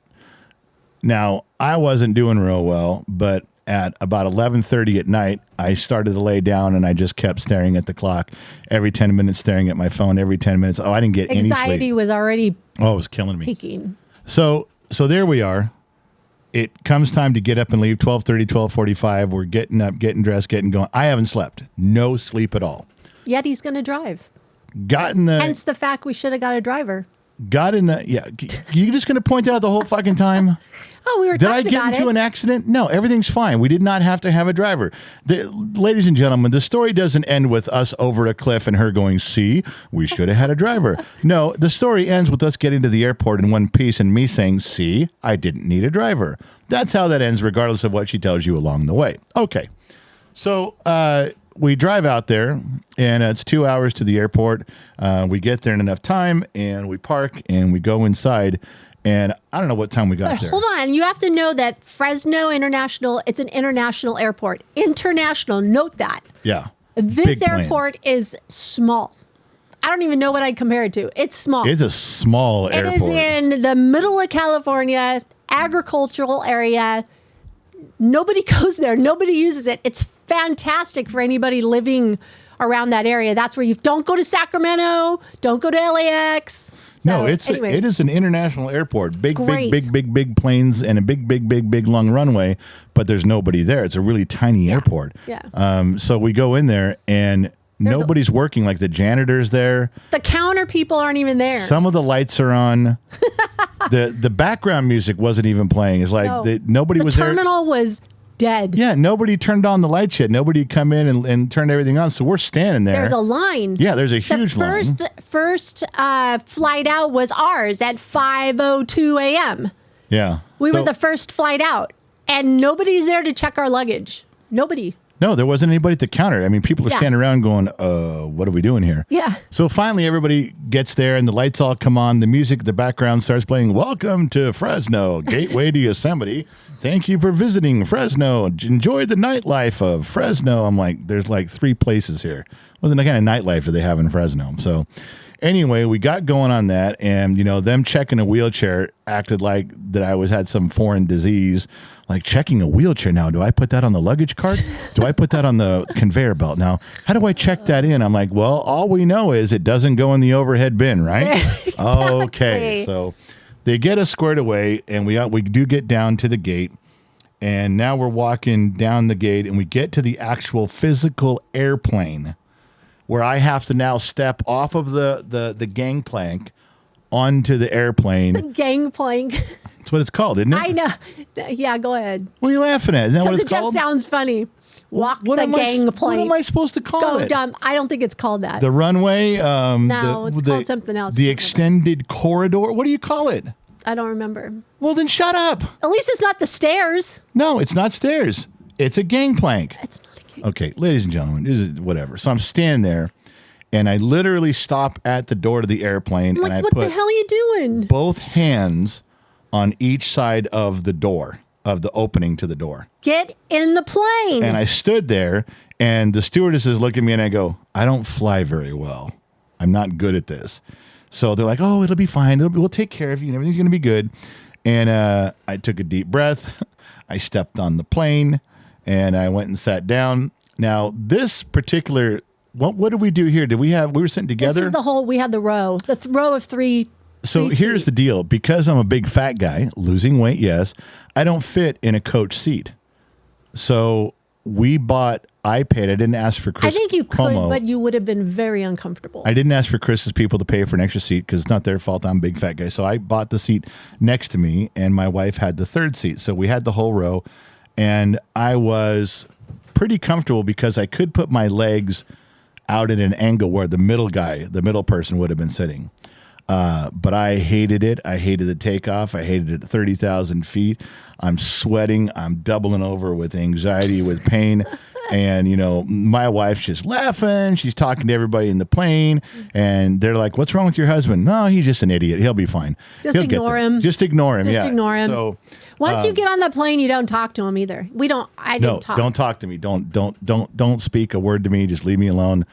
Now, I wasn't doing real well, but at about 11:30 at night, I started to lay down and I just kept staring at the clock every 10 minutes, staring at my phone every 10 minutes. Oh, I didn't get any Anxiety sleep. was already Oh, it was killing me. peaking. So there we are. It comes time to get up and leave, 12:30, 12:45. We're getting up, getting dressed, getting going. I haven't slept. No sleep at all. Yet he's going to drive. Got in the, Hence the fact we should have got a driver. You just going to point that out the whole fucking time? Oh, we were Did I talking get about into it. an accident? No, everything's fine. We did not have to have a driver. Ladies and gentlemen, the story doesn't end with us over a cliff and her going, see, we should have had a driver. No, the story ends with us getting to the airport in one piece and me saying, see, I didn't need a driver. That's how that ends, regardless of what she tells you along the way. Okay. So we drive out there, and it's 2 hours to the airport. We get there in enough time, and we park, and we go inside. And I don't know what time we got But there. hold on. You have to know that Fresno International, it's an international airport. International. Note that. Yeah. This Big plane. airport is small. I don't even know what I'd compare it to. It's small. It's a small It airport. is in the middle of California, agricultural area. Nobody goes there. Nobody uses it. It's fantastic for anybody living around that area. That's where you don't go to Sacramento. Don't go to LAX. No, So, anyways. it is an international airport. Big Great. planes and a big long runway, but there's nobody there. It's a really tiny airport. Yeah. So we go in there and nobody's working. Like the janitor's there. The counter people aren't even there. Some of the lights are on. The background music wasn't even playing. It's like No. nobody the was there. terminal was dead. Yeah, nobody turned on the lights yet. Nobody come in and turned everything on. So we're standing there. There's a line. Yeah, there's a huge the line. first flight out was ours at 5:02 a.m. Yeah. We were So- the first flight out, and nobody's there to check our luggage. Nobody. No, there wasn't anybody at the counter. I mean, people are Yeah. standing around going, what are we doing here? Yeah. So finally, everybody gets there and the lights all come on. The music, the background starts playing. Welcome to Fresno, gateway to Yosemite. Thank you for visiting Fresno. Enjoy the nightlife of Fresno. I'm like, there's like 3 places here. What kind of nightlife do they have in Fresno? So anyway, we got going on that. And, them checking a wheelchair acted like that I had some foreign disease. Like checking a wheelchair now. Do I put that on the luggage cart? Do I put that on the conveyor belt? Now, how do I check that in? I'm like, well, all we know is it doesn't go in the overhead bin, right? Exactly. Okay. So they get us squared away, and we do get down to the gate. And now we're walking down the gate, and we get to the actual physical airplane where I have to now step off of the gangplank onto the airplane. Gangplank. That's what it's called, isn't it? I know. Yeah, go ahead. What are you laughing at? Isn't that what Because it's it just called? sounds funny. Walk the What am gangplank. I supposed to call Go it? dumb. I don't think it's called that. The runway? No, it's called something else. The extended corridor? What do you call it? I don't remember. Well, then shut up. At least it's not the stairs. No, it's not stairs. It's a gangplank. It's not a gang. Okay, ladies and gentlemen, this is whatever. So I'm standing there, and I literally stop at the door to the airplane, I'm and I like, what put the hell are you doing? both hands on each side of the door, of the opening to the door. Get in the plane. And I stood there, and the stewardesses look at me, and I go, I don't fly very well. I'm not good at this. So they're like, oh, it'll be fine. We'll take care of you, and everything's going to be good. And I took a deep breath. I stepped on the plane, and I went and sat down. Now, this particular, what did we do here? We were sitting together? This is the whole, we had the row. The row of three. So three here's seats. the deal. Because I'm a big fat guy, losing weight, yes, I don't fit in a coach seat. So we bought iPad. I didn't ask for Chris. I think you could, Cuomo. but you would have been very uncomfortable. I didn't ask for Chris's people to pay for an extra seat because it's not their fault. I'm a big fat guy. So I bought the seat next to me, and my wife had the third seat. So we had the whole row, and I was pretty comfortable because I could put my legs out at an angle where the middle person would have been sitting. But I hated it. I hated the takeoff. I hated it at 30,000 feet. I'm sweating. I'm doubling over with anxiety, with pain. And, you know, my wife's just laughing. She's talking to everybody in the plane. And they're like, what's wrong with your husband? No, he's just an idiot. He'll be fine. Just He'll get ignore there. him. Just ignore him. Just Yeah. ignore him. So Once you get on the plane, you don't talk to him either. I didn't talk. don't talk to me. Don't speak a word to me. Just leave me alone.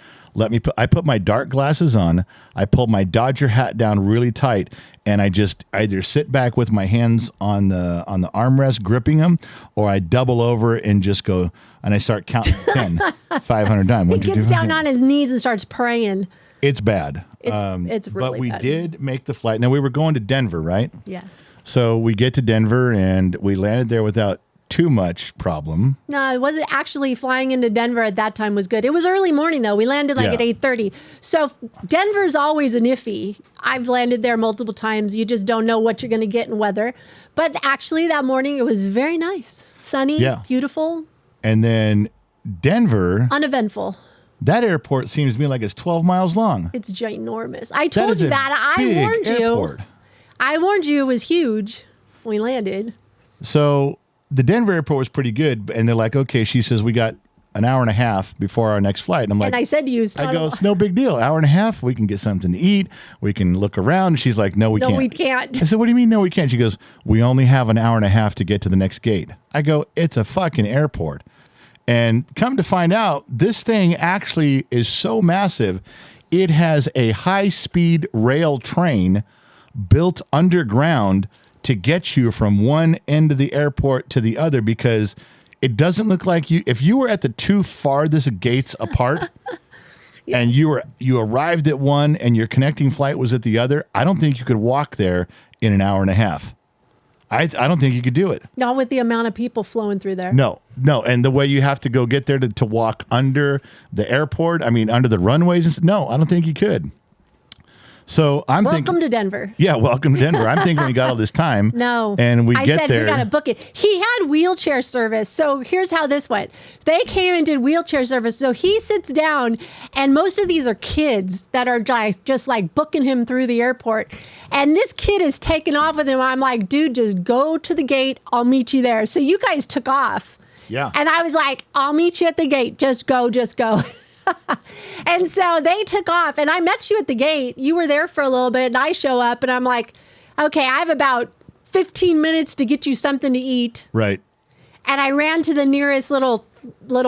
I put my dark glasses on. I pulled my Dodger hat down really tight, and I just either sit back with my hands on the armrest gripping them, or I double over and just go, and I start counting 10, 500 times. He gets down on his knees and starts praying. It's bad. It's really But we bad. did make the flight. Now, we were going to Denver, right? Yes. So we get to Denver, and we landed there without too much problem. No, it wasn't actually flying into Denver at that time was good. It was early morning though. We landed like Yeah. at 8:30. So Denver's always an iffy. I've landed there multiple times. You just don't know what you're going to get in weather. But actually that morning it was very nice. Sunny, Yeah. beautiful, And then Denver, uneventful. that airport seems to me like it's 12 miles long. It's ginormous. I That told is you a that. I big warned airport. you. I warned you it was huge when we landed. So the Denver airport was pretty good. And they're like, okay, she says, we got an hour and a half before our next flight. And I'm like, And I said to you, I go, it's no big deal. Hour and a half, we can get something to eat. We can look around. And she's like, no, we no, can't. we can't. I said, what do you mean, no, we can't? She goes, we only have an hour and a half to get to the next gate. I go, it's a fucking airport. And come to find out, this thing actually is so massive, it has a high-speed rail train built underground to get you from one end of the airport to the other, because it doesn't look like if you were at the two farthest gates apart and you arrived at one and your connecting flight was at the other, I don't think you could walk there in an hour and a half. I don't think you could do it. Not with the amount of people flowing through there. No. And the way you have to go get there to walk under the airport, I mean, under the runways and stuff, no, I don't think you could. So I'm thinking, Welcome to Denver. yeah, welcome to Denver. I'm thinking we got all this time. No. And I get said there. we got to book it. He had wheelchair service. So here's how this went. They came and did wheelchair service. So he sits down, and most of these are kids that are just like booking him through the airport. And this kid is taking off with him. I'm like, dude, just go to the gate. I'll meet you there. So you guys took off. Yeah. And I was like, I'll meet you at the gate. Just go, just go. And so they took off, and I met you at the gate. You were there for a little bit, and I show up, and I'm like, okay, I have about 15 minutes to get you something to eat. Right. And I ran to the nearest little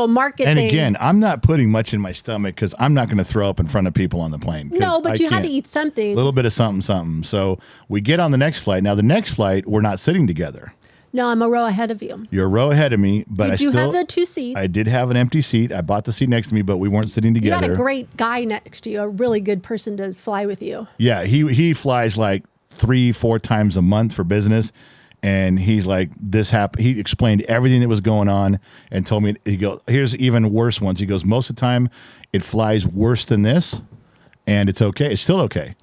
market And thing. again, I'm not putting much in my stomach because I'm not going to throw up in front of people on the plane. 'cause No, but I you had to can't. eat something. A little bit of something. So we get on the next flight. Now, the next flight, we're not sitting together. No, I'm a row ahead of you. You're a row ahead of me, but Did you have the two seats? I did have an empty seat. I bought the seat next to me, but we weren't sitting You together. had a great guy next to you, a really good person to fly with you. Yeah, he flies like 3-4 times a month for business, and he's like, this happened. He explained everything that was going on and told me, he goes, here's even worse ones. He goes, most of the time it flies worse than this, and it's okay. It's still okay.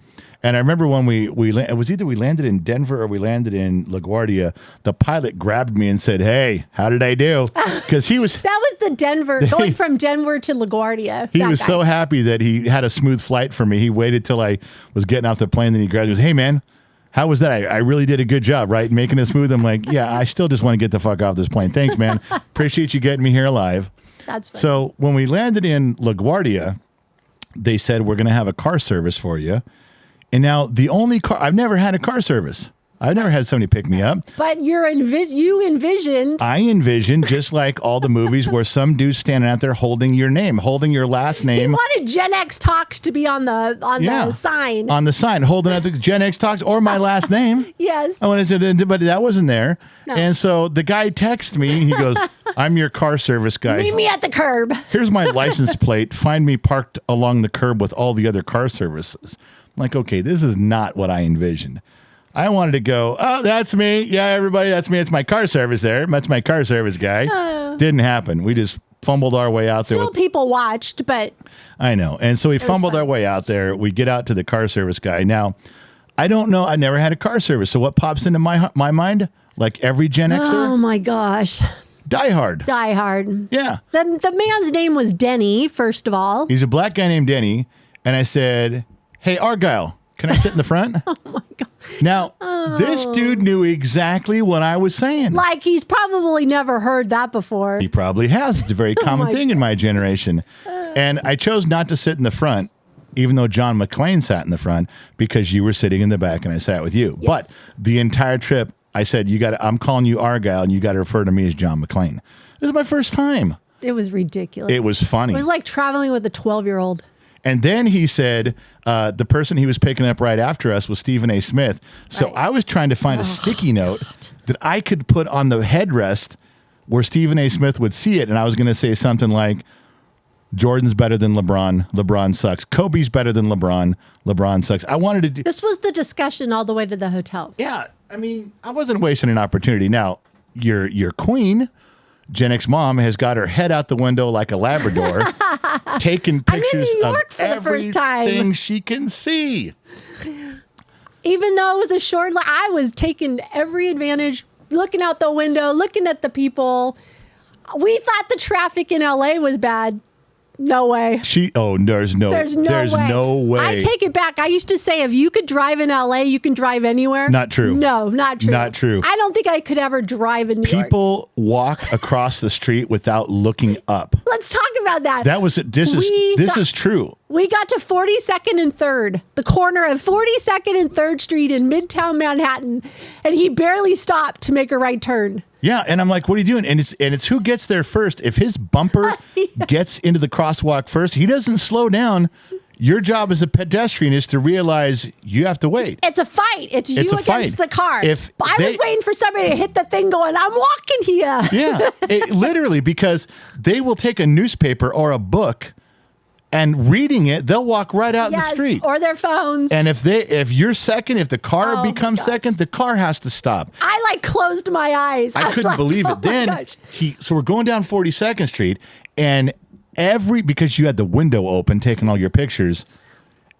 And I remember when it was either we landed in Denver or we landed in LaGuardia, the pilot grabbed me and said, hey, how did I do? Because he was... That was the Denver, going from Denver to LaGuardia. He that was guy. so happy that he had a smooth flight for me. He waited till I was getting off the plane. Then he grabbed me and goes, hey, man, how was that? I really did a good job, right? Making it smooth. I'm like, yeah, I still just want to get the fuck off this plane. Thanks, man. Appreciate you getting me here alive. That's funny. So when we landed in LaGuardia, they said, we're going to have a car service for you. And now the only car, I've never had a car service. I've never had somebody pick me up. But you envisioned. I envisioned just like all the movies where some dude's standing out there holding your name, holding your last He name. wanted Genx Talks to be on the sign. On the sign, holding out the genx Talks or my last name. Yes. I wanted to, but that wasn't there. No. And so the guy texted me. He goes, I'm your car service guy. Meet me at the curb. Here's my license plate. Find me parked along the curb with all the other car services. I'm like, okay, this is not what I envisioned. I wanted to go, oh, that's me. Yeah, everybody, that's me. It's my car service there. That's my car service guy. Didn't happen. We just fumbled our way out there. Still, people watched, but I know. And so we fumbled our way out there. We get out to the car service guy. Now, I don't know. I never had a car service. So what pops into my mind? Like every Gen Xer? oh my gosh, Die Hard. Die Hard. Yeah. The man's name was Denny. First of all, He's a black guy named Denny. And I said, hey, Argyle, can I sit in the front? oh my god, Now, this dude knew exactly what I was saying. like he's probably never heard that before. He probably has. It's a very common my thing in my generation. And I chose not to sit in the front, even though John McClane sat in the front, because you were sitting in the back and I sat with you. Yes. But the entire trip, I said, I'm calling you Argyle and you got to refer to me as John McClane. This is my first time. It was ridiculous. It was funny. It was like traveling with a 12-year-old. And then he said the person he was picking up right after us was Stephen A. Smith. So Right. I was trying to find a sticky note that I could put on the headrest where Stephen A. Smith would see it. And I was going to say something like, Jordan's better than LeBron. LeBron sucks. Kobe's better than LeBron. LeBron sucks. I wanted to do... This was the discussion all the way to the hotel. Yeah, I mean, I wasn't wasting an opportunity. Now, your queen, Gen X mom, has got her head out the window like a Labrador, taking pictures New of York for the first time. everything she can see. Even though it was a short line, I was taking every advantage, looking out the window, looking at the people. We thought the traffic in LA was bad. No way. There's no way. I take it back. I used to say if you could drive in LA, you can drive anywhere. Not true. No, not true. Not true. I don't think I could ever drive in New York. People walk across the street without looking up. Let's talk about that. That was it. This is true. We got to 42nd and 3rd, the corner of 42nd and 3rd Street in Midtown Manhattan, and he barely stopped to make a right turn. Yeah, and I'm like, what are you doing? And it's who gets there first. If his bumper gets into the crosswalk first, he doesn't slow down. Your job as a pedestrian is to realize you have to wait. It's a fight. It's you a against fight. the car. If I they- was waiting for somebody to hit the thing going, I'm walking here. Yeah, literally, because they will take a newspaper or a book and reading it, they'll walk right out in the street. Or their phones. And if you're second, if the car Oh, my becomes God. second, the car has to stop. I like closed my eyes. I was couldn't like, believe oh it. my Then gosh. so we're going down 42nd Street, and because you had the window open, taking all your pictures,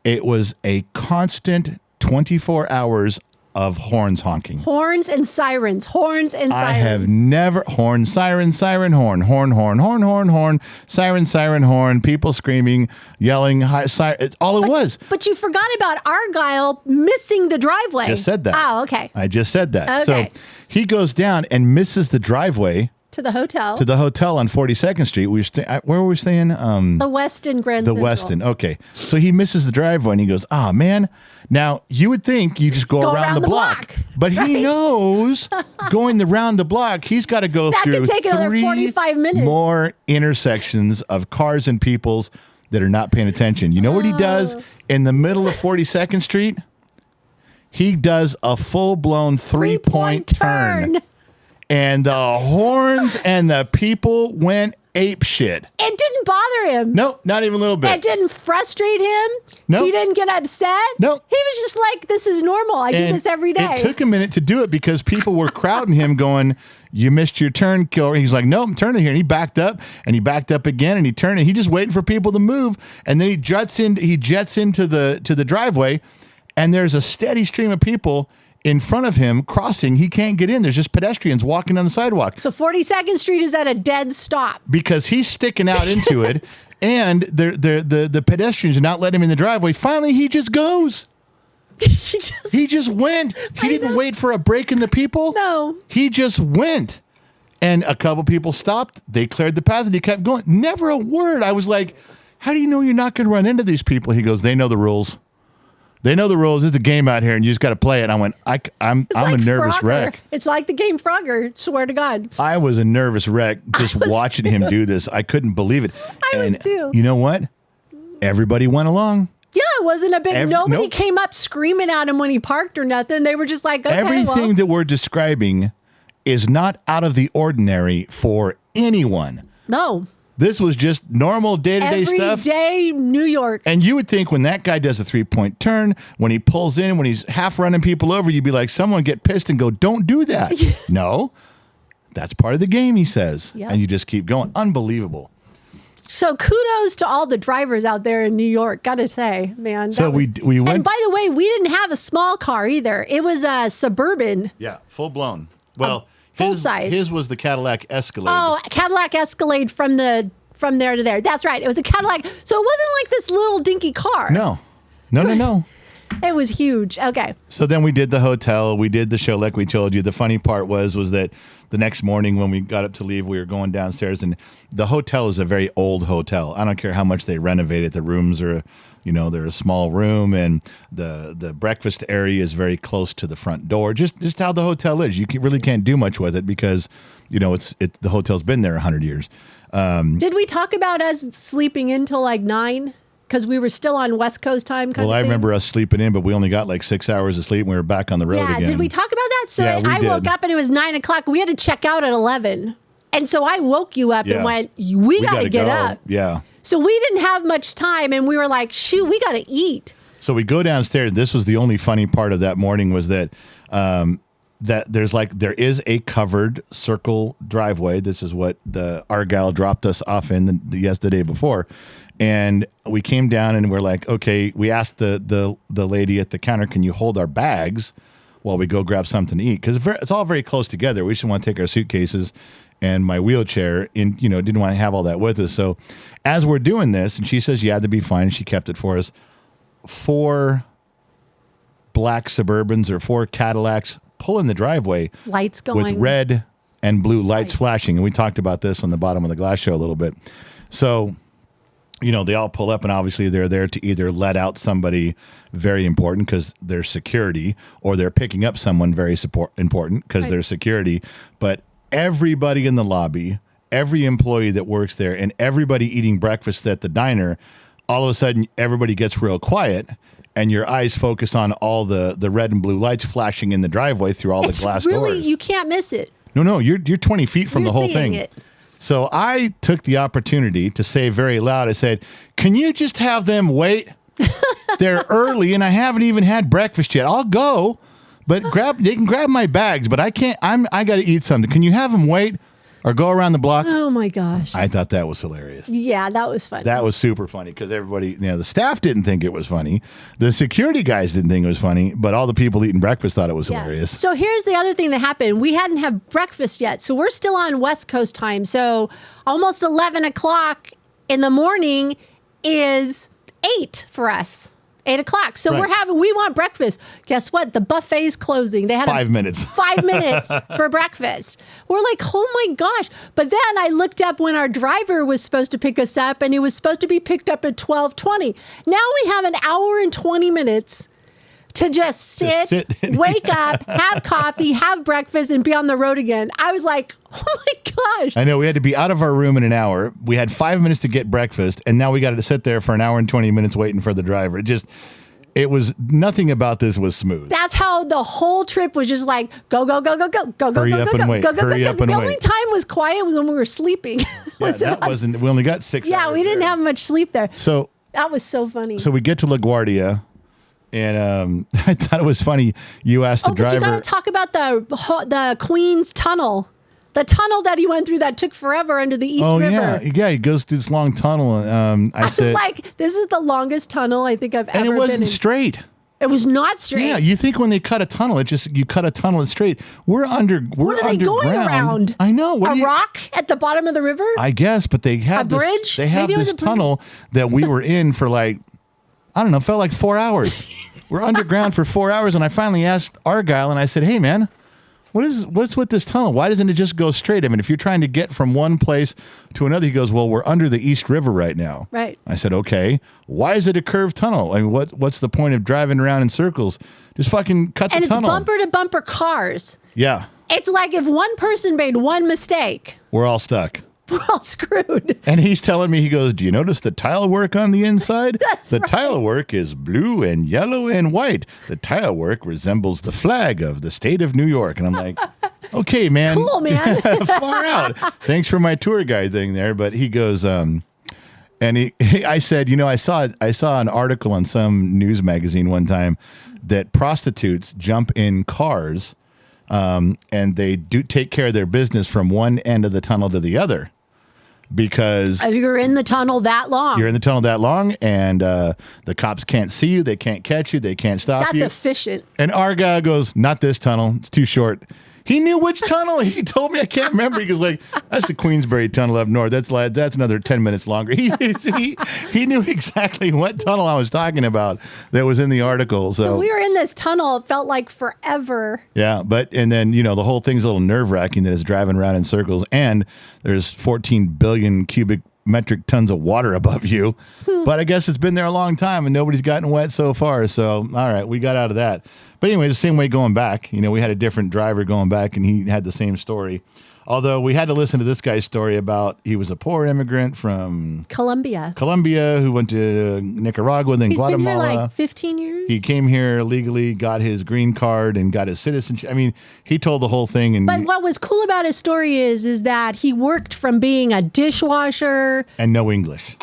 it was a constant 24 hours of horns honking. Horns and sirens. Horns and sirens. I have never siren, horn, siren, horn, people screaming, yelling, siren. It's all it was. But you forgot about Argyle missing the driveway. Just said that. Oh, okay. I just said that. Okay. So he goes down and misses the driveway To the hotel. to the hotel on 42nd Street. Where were we staying? the Westin Grand The Central. Westin. Okay. So he misses the driveway and he goes, oh, man. Now, you would think you just go around the block. But he right? knows going around the block, he's got to go That through could take another 3 45 minutes. more intersections of cars and peoples that are not paying attention. You know what he does in the middle of 42nd Street? He does a full-blown three-point turn. And the horns and the people went ape shit. It didn't bother him. Nope, not even a little bit. It didn't frustrate him. Nope. He didn't get upset. Nope. He was just like, this is normal. I do And this every day. It took a minute to do it because people were crowding him going, you missed your turn, killer. He's like, no, I'm turning here. And he backed up and he backed up again and he turned and he just waiting for people to move. And then he jets into the driveway and there's a steady stream of people in front of him crossing. He can't get in. There's just pedestrians walking on the sidewalk. So 42nd Street is at a dead stop. Because he's sticking out into it, and the pedestrians are not letting him in the driveway. Finally, he just goes. He just went. He didn't wait for a break in the people. No. He just went. And a couple people stopped. They cleared the path, and he kept going. Never a word. I was like, how do you know you're not going to run into these people? He goes, they know the rules. They know the rules. It's a game out here, and you just got to play it. And I went, I'm It's like a nervous Frogger. wreck. It's like the game Frogger, swear to God. I was a nervous wreck just watching him do this. I couldn't believe it. I was And too. You know what? Everybody went along. Yeah, it wasn't a big, nobody nope. came up screaming at him when he parked or nothing. They were just like, okay, Everything well. that we're describing is not out of the ordinary for anyone. No. This was just normal day-to-day stuff. Everyday New York. And you would think when that guy does a three-point turn, when he pulls in, when he's half running people over, you'd be like, someone get pissed and go, don't do that. No. That's part of the game, he says. Yeah. And you just keep going. Unbelievable. So kudos to all the drivers out there in New York. Gotta say, man. So we went. And by the way, we didn't have a small car either. It was a Suburban. Yeah, full blown. Well, full size. His was the Cadillac Escalade. Oh, Cadillac Escalade from there to there. That's right. It was a Cadillac. So it wasn't like this little dinky car. No. It was huge. Okay. So then we did the hotel. We did the show like we told you. The funny part was that the next morning when we got up to leave, we were going downstairs, and the hotel is a very old hotel. I don't care how much they renovate it. The rooms are, they're a small room, and the breakfast area is very close to the front door. Just how the hotel is. You really can't do much with it because, the hotel's been there 100 years. Did we talk about us sleeping in till like 9? Because we were still on West Coast time. Well, I remember us sleeping in, but we only got like 6 hours of sleep, and we were back on the road again. Did we talk about that? So Yeah, we I woke did. up and it was 9 o'clock. We had to check out at 11. And so I woke you up and went, we got to get go. up. Yeah. So we didn't have much time, and we were like, shoot, we got to eat. So we go downstairs. This was the only funny part of that morning was that there is a covered circle driveway. This is what the Argyle dropped us off in the day before. And we came down and we're like, okay, we asked the lady at the counter, can you hold our bags while we go grab something to eat? Because it's all very close together. We just want to take our suitcases and my wheelchair and, didn't want to have all that with us. So as we're doing this, and she says, yeah, that'd be fine. She kept it for us. 4 black Suburbans or 4 Cadillacs pull in the driveway. Lights going. With red and blue lights flashing. And we talked about this on the bottom of the glass show a little bit. So, they all pull up, and obviously they're there to either let out somebody very important because they're security, or they're picking up someone very important because they're security. But everybody in the lobby, every employee that works there, and everybody eating breakfast at the diner, all of a sudden everybody gets real quiet, and your eyes focus on all the red and blue lights flashing in the driveway through all the glass doors. You can't miss it. No, you're 20 feet from You're the whole seeing thing. it. So I took the opportunity to say very loud, I said, can you just have them wait? They're early and I haven't even had breakfast yet. I'll go, but they can grab my bags, but I can't, I got to eat something. Can you have them wait or go around the block? Oh my gosh. I thought that was hilarious. Yeah, that was funny. That was super funny because everybody, the staff didn't think it was funny. The security guys didn't think it was funny, but all the people eating breakfast thought it was hilarious. So here's the other thing that happened. We hadn't had breakfast yet. So we're still on West Coast time. So almost 11 o'clock in the morning is 8 for us. 8 o'clock. So Right. we want breakfast. Guess what? The buffet's closing. They had 5 minutes. 5 minutes for breakfast. We're like, oh my gosh. But then I looked up when our driver was supposed to pick us up, and he was supposed to be picked up at 12:20. Now we have an hour and 20 minutes to just sit. Wake up, have coffee, have breakfast, and be on the road again. I was like, oh my gosh. I know we had to be out of our room in an hour. We had 5 minutes to get breakfast, and now we got to sit there for an hour and 20 minutes waiting for the driver. It was nothing about this was smooth. That's how the whole trip was just like go, go, go, go, go, go, go, Hurry go, up go, and go, wait. go, go, Hurry go, up go. and The wait. only time was quiet was when we were sleeping. We only got 6 hours. Yeah, we didn't there. have much sleep there. So That was so funny. we get to LaGuardia, and I thought it was funny. You asked the But you driver. got to talk about the Queens Tunnel. The tunnel that he went through that took forever under the East River. Yeah, he goes through this long tunnel. And I I was said, like, this is the longest tunnel I think I've and ever it been wasn't in. straight. It was not straight. Yeah, you think when they cut a tunnel, you cut a tunnel it's straight. We're What are they going underground. around? I know. What A do you- rock at the bottom of the river? I guess, but they have A this, bridge? They have Maybe it was this a bridge. tunnel that we were in for like, I don't know, felt like 4 hours. We're underground for 4 hours, and I finally asked Argyle, and I said, "Hey, man, what's with this tunnel? Why doesn't it just go straight? I mean, if you're trying to get from one place to another," he goes, "Well, we're under the East River right now." Right. I said, "Okay, why is it a curved tunnel? I mean, what's the point of driving around in circles? Just fucking cut And the it's tunnel." bumper to bumper cars. Yeah, It's like if one person made one mistake, we're all stuck. we're all screwed. And he's telling me, he goes, "Do you notice the tile work on the inside? That's the right. tile work is blue and yellow and white. The tile work resembles the flag of the state of New York." And I'm like, okay, man. Cool, man. Far out. Thanks for my tour guide thing there. But he goes, and I said, I saw an article in some news magazine one time that prostitutes jump in cars and they do take care of their business from one end of the tunnel to the other. Because If you're in the tunnel that long, you're in the tunnel that long, and the cops can't see you, they can't catch you, they can't stop that's you. efficient. And our guy goes, "Not this tunnel; it's too short." He knew which tunnel. He told me, I can't remember. He goes like, "That's the Queensbury Tunnel up north. That's another 10 minutes longer." He knew exactly what tunnel I was talking about that was in the article. So we were in this tunnel. It felt like forever. Yeah, and then the whole thing's a little nerve wracking that it's driving around in circles, and there's 14 billion cubic metric tons of water above you. But I guess it's been there a long time and nobody's gotten wet so far. So, all right, we got out of that. But anyway, the same way going back. We had a different driver going back and he had the same story. Although we had to listen to this guy's story about he was a poor immigrant from Colombia who went to Nicaragua, then He's Guatemala. been here like 15 years. He came here legally, got his green card, and got his citizenship. I mean, he told the whole thing. But what was cool about his story is that he worked from being a dishwasher and no English.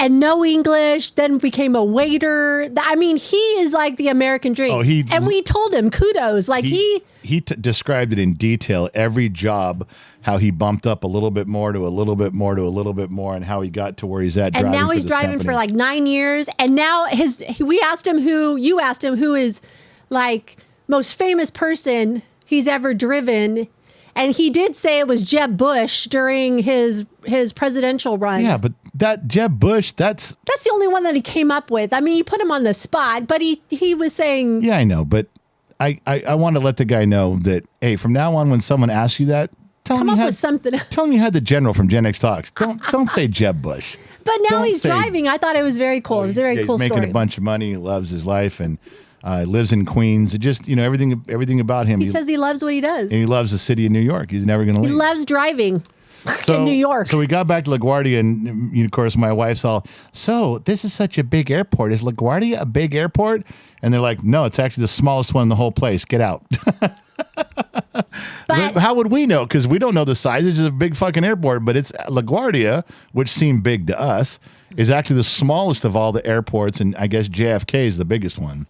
Then became a waiter. I mean, he is like the American dream. And we told him kudos. Like he described it in detail, every job, how he bumped up a little bit more to a little bit more to a little bit more, and how he got to where he's at. And now he's driving for like 9 years. And now you asked him who is like most famous person he's ever driven. And he did say it was Jeb Bush during his presidential run. Yeah, but that Jeb Bush, that's the only one that he came up with. I mean, you put him on the spot, but he was saying. Yeah, I know, but I want to let the guy know that, hey, from now on, when someone asks you that, tell him with something. Tell him you had the general from Genx Talks. Don't say Jeb Bush. But now he's driving. I thought it was very cool. It was a very cool story. He's making a bunch of money. He loves his life and lives in Queens. It just, everything about him. He says he loves what he does. And he loves the city of New York. He's never going to leave. He loves driving in New York. So we got back to LaGuardia, and of course, my wife's all, "So this is such a big airport. Is LaGuardia a big airport?" And they're like, "No, it's actually the smallest one in the whole place. Get out." But how would we know? Because we don't know the size. It's just a big fucking airport. But it's LaGuardia, which seemed big to us, is actually the smallest of all the airports, and I guess JFK is the biggest one.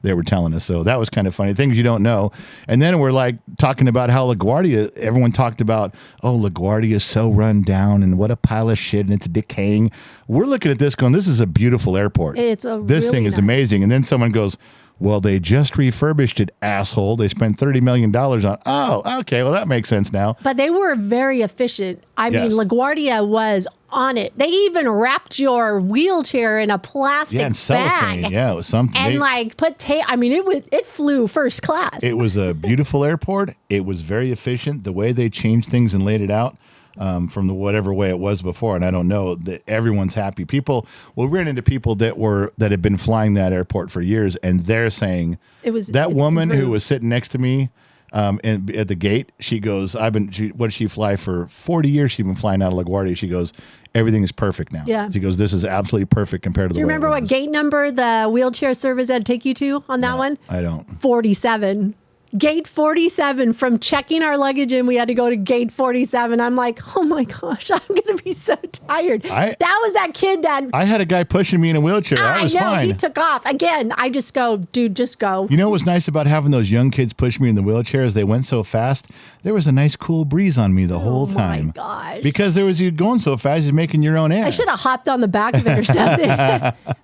They were telling us. So that was kind of funny. Things you don't know. And then we're like talking about how LaGuardia, everyone talked about, oh, LaGuardia is so run down and what a pile of shit and it's decaying. We're looking at this going, this is a beautiful airport. This thing is amazing. And then someone goes, well, they just refurbished it, asshole. They spent $30 million on. Oh, okay. Well, that makes sense now. But they were very efficient. I mean, LaGuardia was on it. They even wrapped your wheelchair in a plastic and cellophane. bag. Yeah, it was something. And put tape. I mean, it flew first class. It was a beautiful airport. It was very efficient. The way they changed things and laid it out. From whatever way it was before, and I don't know that everyone's happy. We ran into people that had been flying that airport for years, and they're saying it's woman rude. Who was sitting next to me at the gate. She goes, what did she fly for 40 years? She's been flying out of LaGuardia. She goes, everything is perfect now. Yeah. She goes, this is absolutely perfect compared to the. Do you remember what gate number the wheelchair service had to take you to on that one? I don't. 47. Gate 47. From checking our luggage in, we had to go to gate 47. I'm like, oh my gosh, I'm going to be so tired. That was that kid that... I had a guy pushing me in a wheelchair. I was fine. He took off. Again, I just go, dude, just go. You know what was nice about having those young kids push me in the wheelchair is they went so fast, there was a nice cool breeze on me the whole time. Oh my gosh. Because you going so fast, you're making your own air. I should have hopped on the back of it or something.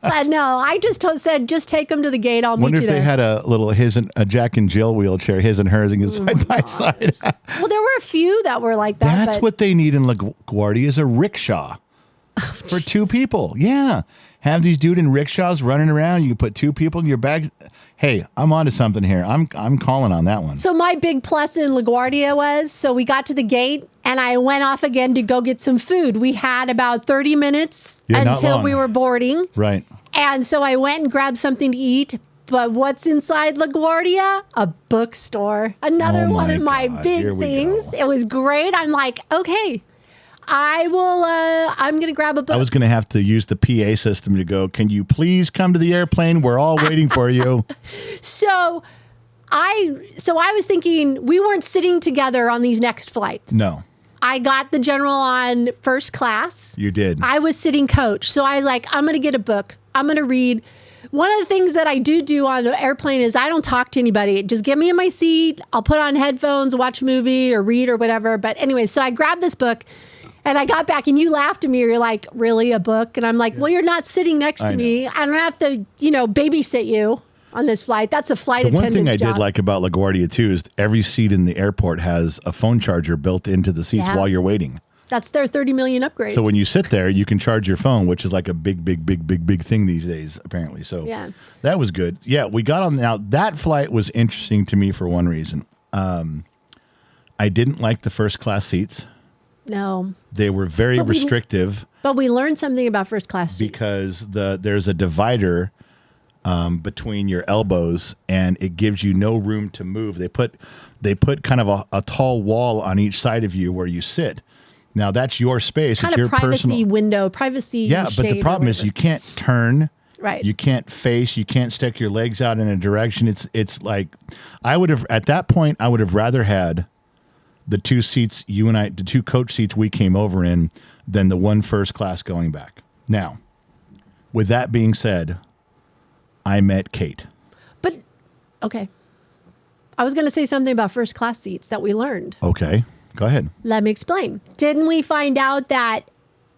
But no, I just said, just take them to the gate. I'll meet you there. Wonder if they had a little a Jack and Jill wheelchair, his and hers, and side by side. Well, there were a few that were like that. That's what they need in LaGuardia is a rickshaw for two people. Yeah. Have these dude in rickshaws running around. You can put two people in your bags. Hey, I'm onto something here. I'm calling on that one. So my big plus in LaGuardia was, we got to the gate and I went off again to go get some food. We had about 30 minutes until we were boarding. Right. And so I went and grabbed something to eat. But what's inside LaGuardia? A bookstore. Another one of my big things. It was great. I'm like, okay, I'm going to grab a book. I was going to have to use the PA system to go, can you please come to the airplane? We're all waiting for you. So I was thinking we weren't sitting together on these next flights. No. I got the general on first class. You did. I was sitting coach. So I was like, I'm going to get a book. I'm going to read. One of the things that I do on the airplane is I don't talk to anybody. Just get me in my seat. I'll put on headphones, watch a movie or read or whatever. But anyway, so I grabbed this book and I got back and you laughed at me. You're like, really, a book? And I'm like, well, you're not sitting next to me. I don't have to, babysit you on this flight. That's a flight The one attendant's thing I job. did like about LaGuardia too is every seat in the airport has a phone charger built into the seats Yeah. while you're waiting. That's their 30 million upgrade. So when you sit there, you can charge your phone, which is like a big thing these days, apparently. So Yeah. that was good. Yeah, we got on. Now, that flight was interesting to me for one reason. I didn't like the first class seats. No. They were very But we- restrictive But we learned something about first class seats. because there's a divider between your elbows, and it gives you no room to move. They put kind of a tall wall on each side of you where you sit. Now that's your space. Kind it's of your privacy personal window, privacy. Yeah, but the shade or problem is whatever. you can't turn. Right. You can't face. You can't stick your legs out in a direction. It's like I would have at that point. I would have rather had the two seats the two coach seats we came over in than the one first class going back. Now, with that being said, I met Kate. But, okay. I was going to say something about first class seats that we learned. Okay, go ahead. Let me explain. Didn't we find out that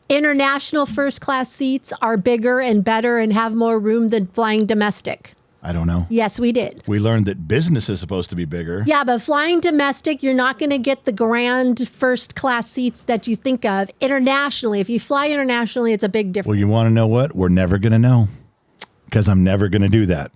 international first class seats are bigger and better and have more room than flying domestic? I don't know. Yes, we did. We learned that business is supposed to be bigger. Yeah, but flying domestic, you're not going to get the grand first class seats that you think of. Internationally, if you fly internationally, it's a big difference. Well, you want to know what? We're never going to know because I'm never going to do that.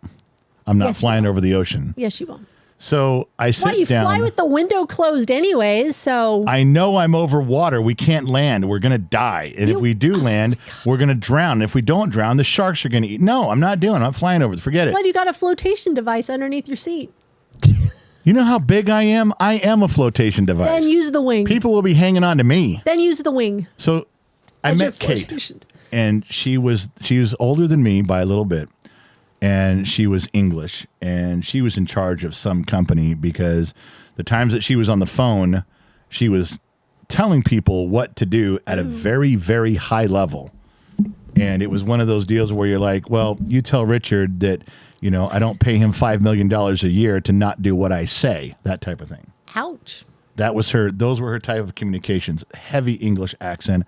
I'm not Yes, you flying over the ocean. Yes, you will. So I sit Well, you down. fly with the window closed anyways, so I know I'm over water. We can't land. We're going to die. And if we do land, we're going to drown. If we don't drown, the sharks are going to eat. No, I'm not doing it. I'm not flying over. Forget it. well, you got a flotation device underneath your seat. You know how big I am? I am a flotation device. Then use the wing. People will be hanging on to me. Then use the wing. So I as your met Kate, flotation. and she was older than me by a little bit. And she was English, and she was in charge of some company because the times that she was on the phone, she was telling people what to do at a very, very high level. And it was one of those deals where you're like, well, you tell Richard that, I don't pay him $5 million a year to not do what I say, that type of thing. Ouch. That was those were her type of communications. Heavy English accent,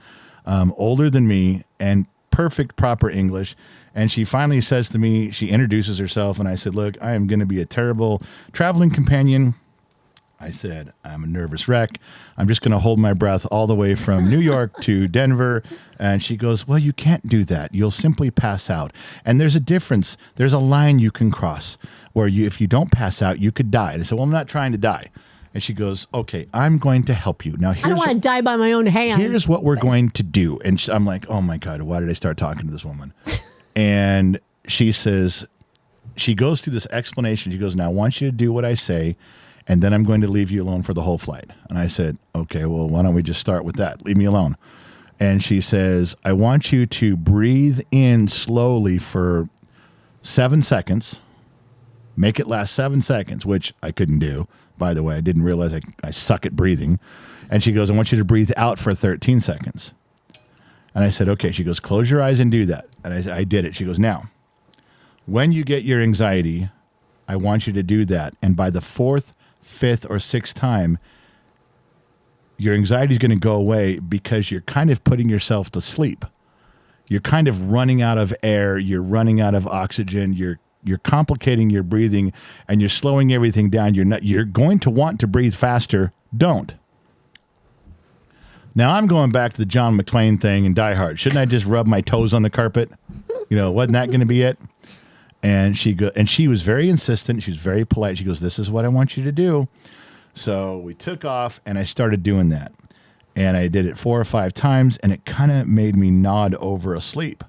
older than me, and perfect, proper English. And she finally says to me, she introduces herself, and I said, look, I am going to be a terrible traveling companion. I said, I'm a nervous wreck. I'm just going to hold my breath all the way from New York to Denver. And she goes, well, you can't do that. You'll simply pass out. And there's a difference. There's a line you can cross where if you don't pass out, you could die. And I said, well, I'm not trying to die. And she goes, okay, I'm going to help you. Now, I don't want to die by my own hand. here's what we're going to do. And I'm like, oh my God, why did I start talking to this woman? And she says, she goes through this explanation. She goes, now I want you to do what I say, and then I'm going to leave you alone for the whole flight. And I said, okay, well, why don't we just start with that? Leave me alone. And she says, I want you to breathe in slowly for 7 seconds. Make it last 7 seconds, which I couldn't do. By the way, I didn't realize I suck at breathing. And she goes, I want you to breathe out for 13 seconds. And I said, okay. She goes, close your eyes and do that. And I did it. She goes, now, when you get your anxiety, I want you to do that. And by the 4th, 5th, or 6th time, your anxiety is going to go away because you're kind of putting yourself to sleep. You're kind of running out of air. You're running out of oxygen. You're complicating your breathing, and you're slowing everything down. You're going to want to breathe faster. Don't. Now I'm going back to the John McClane thing in Die Hard. Shouldn't I just rub my toes on the carpet? Wasn't that going to be it? And she was very insistent. She was very polite. She goes, this is what I want you to do. So we took off, and I started doing that. And I did it 4 or 5 times, and it kind of made me nod over asleep.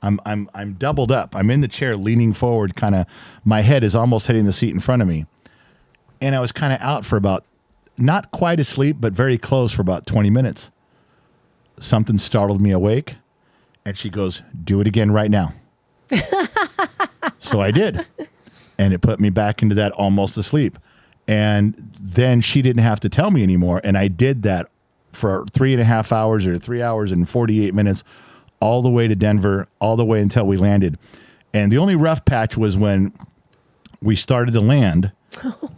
I'm doubled up. I'm in the chair leaning forward, kind of my head is almost hitting the seat in front of me. And I was kind of out for about, not quite asleep, but very close for about 20 minutes. Something startled me awake, and she goes, do it again right now. So I did. And it put me back into that almost asleep. And then she didn't have to tell me anymore. And I did that for 3.5 hours or 3 hours and 48 minutes, all the way to Denver, all the way until we landed. And the only rough patch was when we started to land.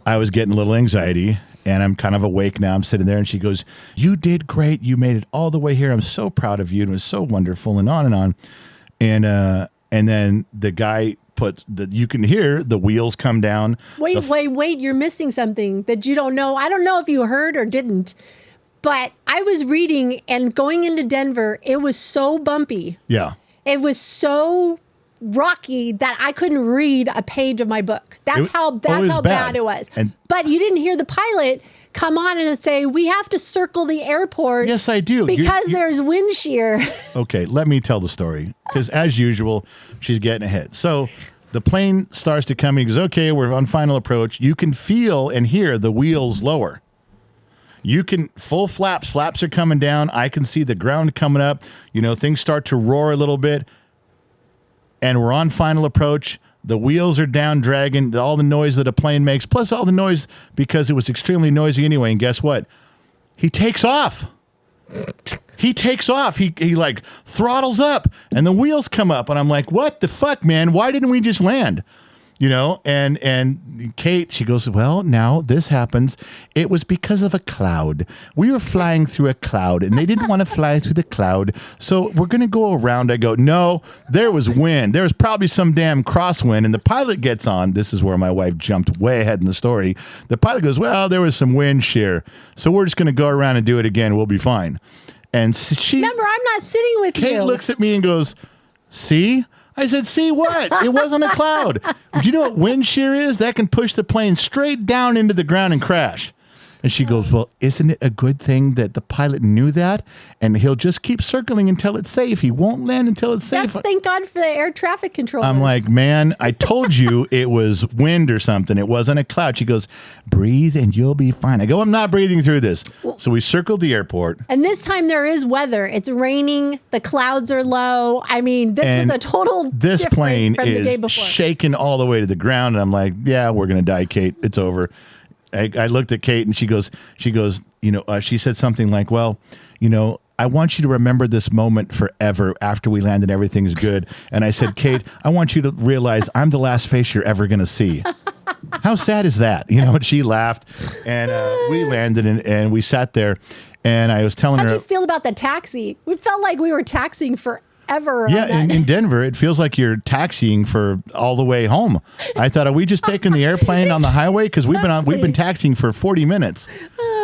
I was getting a little anxiety, and I'm kind of awake now. I'm sitting there, and she goes, "You did great. You made it all the way here. I'm so proud of you. And it was so wonderful," and on and on. And then the guy you can hear the wheels come down. Wait, you're missing something that you don't know. I don't know if you heard or didn't, but I was reading and going into Denver, it was so bumpy. Yeah. It was so rocky that I couldn't read a page of my book. That's how bad it was. But you didn't hear the pilot come on and say, "We have to circle the airport." Yes, I do. Because there's wind shear. Okay, let me tell the story. Because as usual, she's getting ahead. So the plane starts to come in. He goes, "Okay, we're on final approach." You can feel and hear the wheels lower. You can full flaps. Flaps are coming down. I can see the ground coming up. Things start to roar a little bit. And we're on final approach. The wheels are down, dragging all the noise that a plane makes, plus all the noise because it was extremely noisy anyway. And guess what? He takes off. He takes off. He like throttles up, and the wheels come up, and I'm like, "What the fuck, man? Why didn't we just land?" And Kate, she goes, "Well, now this happens. It was because of a cloud. We were flying through a cloud, and they didn't want to fly through the cloud. So we're going to go around." I go, "No, there was wind. There was probably some damn crosswind." And the pilot gets on. This is where my wife jumped way ahead in the story. The pilot goes, "Well, there was some wind shear. So we're just going to go around and do it again. We'll be fine." And Remember, I'm not sitting with you. Kate looks at me and goes, "See?" I said, "See what? It wasn't a cloud. Do you know what wind shear is? That can push the plane straight down into the ground and crash." And she goes, "Well, isn't it a good thing that the pilot knew that? And he'll just keep circling until it's safe. He won't land until it's safe." Thank God for the air traffic controller. I'm like, "Man, I told you it was wind or something. It wasn't a cloud." She goes, "Breathe and you'll be fine." I go, "I'm not breathing through this." So we circled the airport. And this time there is weather. It's raining. The clouds are low. I mean, this was a total This different plane from the day is before. shaking all the way to the ground. And I'm like, "Yeah, we're going to die, Kate. It's over." I looked at Kate, and she goes, she said something like, "Well, I want you to remember this moment forever after we land and everything's good." And I said, "Kate, I want you to realize I'm the last face you're ever going to see." How sad is that? And she laughed, and we landed, and we sat there, and I was telling her. How'd you feel about the taxi? We felt like we were taxiing forever. Yeah, in Denver, it feels like you're taxiing for all the way home. I thought, are we just taking the airplane on the highway? Because we've been taxiing for 40 minutes.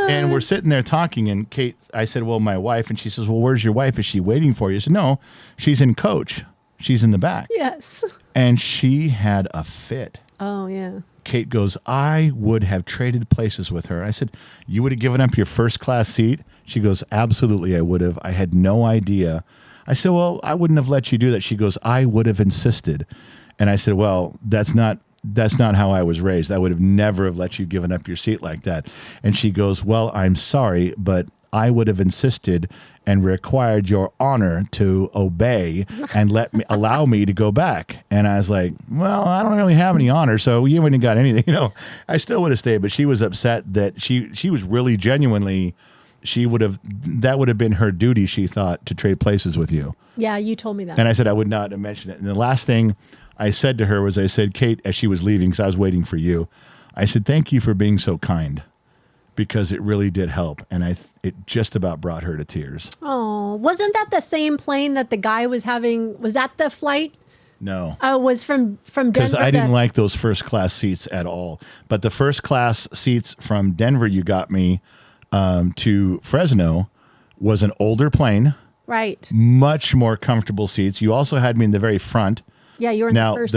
And we're sitting there talking, and Kate, I said, "Well, my wife," and she says, "Well, where's your wife? Is she waiting for you?" I said, "No, she's in coach. She's in the back." Yes. And she had a fit. Oh, yeah. Kate goes, "I would have traded places with her." I said, "You would have given up your first class seat?" She goes, "Absolutely, I would have. I had no idea." I said, "Well, I wouldn't have let you do that." She goes, "I would have insisted." And I said, "Well, that's not how I was raised. I would have never have let you given up your seat like that." And she goes, "Well, I'm sorry, but I would have insisted and required your honor to obey and allow me to go back." And I was like, "Well, I don't really have any honor, so you wouldn't have got anything." I still would have stayed, but she was upset that she was really genuinely. That would have been her duty, she thought, to trade places with you. Yeah, you told me that. And I said I would not mention it. And the last thing I said to her was, I said, "Kate," as she was leaving, because I was waiting for you, I said, "Thank you for being so kind, because it really did help." And it just about brought her to tears. Oh, wasn't that the same plane that the guy was having? Was that the flight? No. Oh, it was from Denver. Because I didn't like those first class seats at all. But the first class seats from Denver you got me to Fresno was an older plane. Right. Much more comfortable seats. You also had me in the very front. Yeah, you were in now, the first.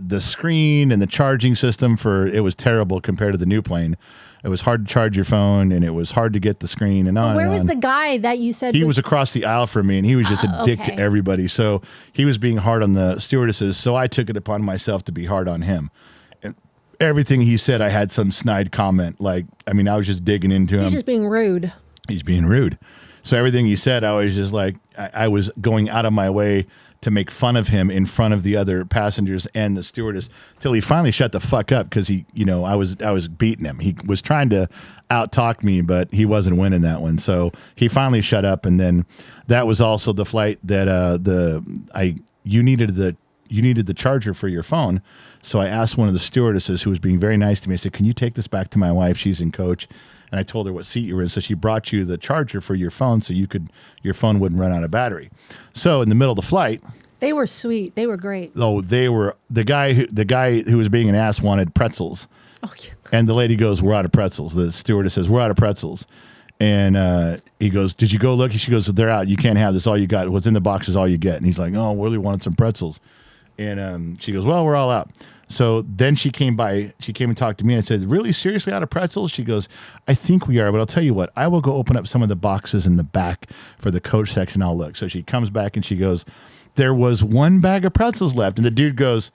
the screen and the charging system it was terrible compared to the new plane. It was hard to charge your phone, and it was hard to get the screen and on. Where and was on. the guy that you said? He was across the aisle from me, and he was just a dick to everybody. So he was being hard on the stewardesses. So I took it upon myself to be hard on him. And everything he said, I had some snide comment. I was just digging into him. He's just being rude. He's being rude. So everything he said, I was just like, I was going out of my way to make fun of him in front of the other passengers and the stewardess, till he finally shut the fuck up, because I was beating him. He was trying to out-talk me, but he wasn't winning that one. So he finally shut up, and then that was also the flight that you needed the you needed the charger for your phone. So I asked one of the stewardesses who was being very nice to me. I said, can you take this back to my wife? She's in coach. And I told her what seat you were in. So she brought you the charger for your phone so your phone wouldn't run out of battery. So in the middle of the flight, They were sweet. They were great. oh, the guy who was being an ass wanted pretzels. Oh, yeah. And the lady goes, we're out of pretzels. The stewardess says, we're out of pretzels. And he goes, did you go look? She goes, they're out. You can't have this. All you got. What's in the box is all you get. And he's like, oh, I really wanted some pretzels. And she goes, well, we're all out. So then she came and talked to me and said, really, seriously out of pretzels? She goes, I think we are, but I'll tell you what, I will go open up some of the boxes in the back for the coach section. I'll look. So she comes back and she goes, there was one bag of pretzels left. And the dude goes,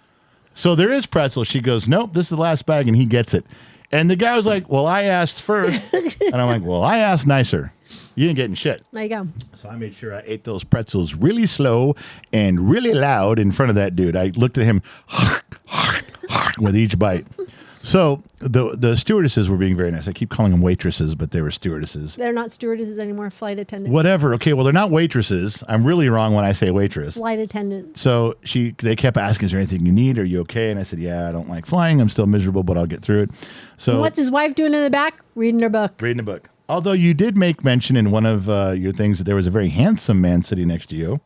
so there is pretzels. She goes, nope, this is the last bag. And he gets it. And the guy was like, well, I asked first. And I'm like, well, I asked nicer. You didn't get in shit. There you go. So I made sure I ate those pretzels really slow and really loud in front of that dude. I looked at him with each bite. So the stewardesses were being very nice. I keep calling them waitresses, but they were stewardesses. They're not stewardesses anymore. Flight attendants. Whatever. Okay, well, they're not waitresses. I'm really wrong when I say waitress. Flight attendants. So they kept asking, is there anything you need? Are you okay? And I said, yeah, I don't like flying. I'm still miserable, but I'll get through it. So What's his wife doing in the back? Reading her book. reading a book. Although you did make mention in one of your things that there was a very handsome man sitting next to you.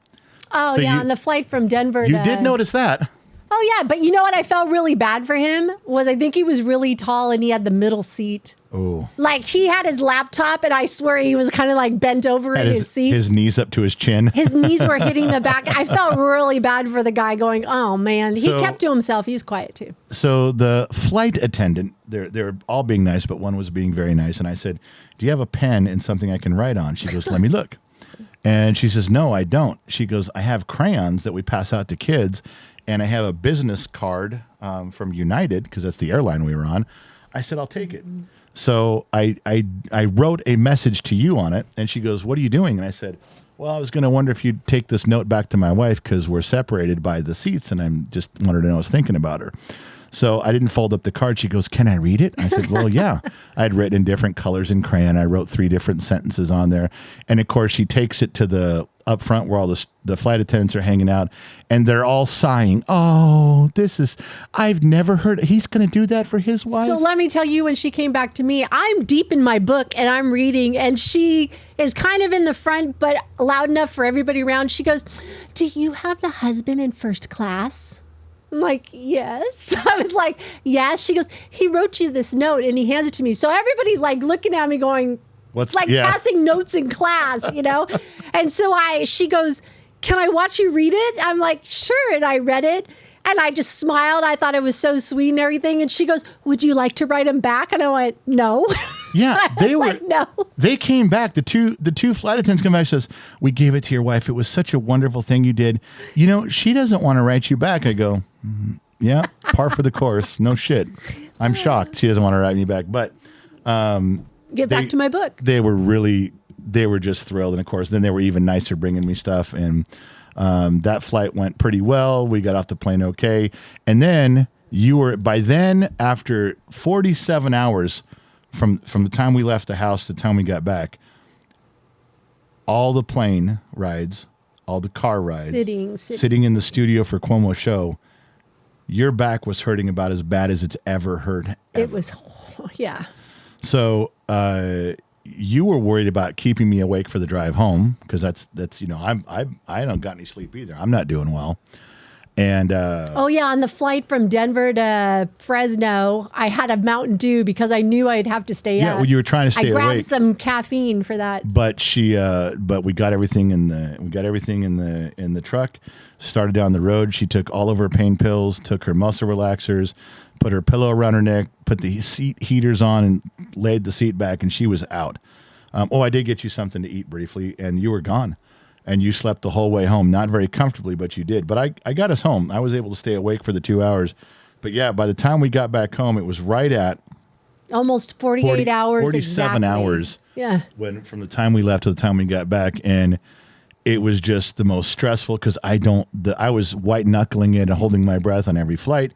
Oh, So yeah. you- On the flight from Denver. You did notice that. Oh, yeah. But you know what I felt really bad for him was I think he was really tall and he had the middle seat. Oh. Like he had his laptop and I swear he was kind of like bent over in Had his seat. his knees up to his chin. His knees were hitting the back. I felt really bad for the guy going, oh, man. He So- kept to himself. He was quiet, too. So the flight attendant, they're all being nice, but one was being very nice. And I said, do you have a pen and something I can write on? She goes, let me look. And she says, no, I don't. She goes, I have crayons that we pass out to kids. And I have a business card from United, because that's the airline we were on. I said, I'll take it. So I wrote a message to you on it. And she goes, what are you doing? And I said, well, I was going to wonder if you'd take this note back to my wife because we're separated by the seats. And I'm just wanted to know I was thinking about her. So I didn't fold up the card. She goes, can I read it? I said, well, yeah. I had written in different colors in crayon. I wrote 3 different sentences on there. And of course, she takes it to the up front where all the flight attendants are hanging out. And they're all sighing. Oh, I've never heard. He's going to do that for his wife. So let me tell you, when she came back to me, I'm deep in my book and I'm reading, and she is kind of in the front, but loud enough for everybody around. She goes, do you have the husband in first class? I'm like, yes. I was like, yes. She goes, he wrote you this note and he hands it to me. So everybody's like looking at me going, passing notes in class, you know? And so she goes, can I watch you read it? I'm like, sure. And I read it and I just smiled. I thought it was so sweet and everything. And she goes, would you like to write him back? And I went, no. Yeah, I was like, no. They came back. The two flight attendants come back and says, we gave it to your wife. It was such a wonderful thing you did. You know, she doesn't want to write you back. I go, yeah, par for the course. No shit. I'm shocked she doesn't want to write me back. But Get back to my book. they were just thrilled. And of course, then they were even nicer bringing me stuff. And that flight went pretty well. We got off the plane okay. And then after 47 hours from the time we left the house to the time we got back, all the plane rides, all the car rides, sitting in the studio for Cuomo's show, your back was hurting about as bad as it's ever hurt. It was, yeah. So you were worried about keeping me awake for the drive home because that's I don't got any sleep either. I'm not doing well. And oh yeah, on the flight from Denver to Fresno, I had a Mountain Dew because I knew I'd have to stay up. Yeah, well, you were trying to stay awake. I grabbed some caffeine for that. But but we got everything in the truck. Started down the road. She took all of her pain pills, took her muscle relaxers, put her pillow around her neck, put the seat heaters on, and laid the seat back, and she was out. I did get you something to eat briefly, and you were gone. And you slept the whole way home. Not very comfortably, but you did. But I got us home. I was able to stay awake for the 2 hours. But yeah, by the time we got back home, it was right at almost 48 hours. 47 exactly. hours. Yeah. From the time we left to the time we got back. And it was just the most stressful because I was white knuckling it and holding my breath on every flight.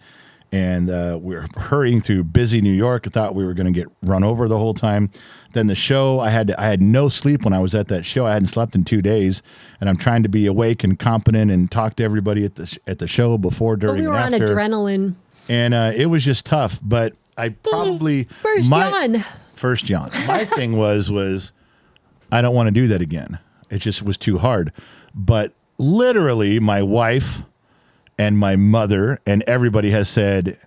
and we were hurrying through busy New York. I thought we were going to get run over the whole time. Then the show, I had no sleep when I was at that show. I hadn't slept in 2 days, and I'm trying to be awake and competent and talk to everybody at the show before, during, we were and on after. adrenaline. And it was just tough. But I probably First John. My thing was I don't want to do that again. It just was too hard. But literally, my wife and my mother and everybody has said,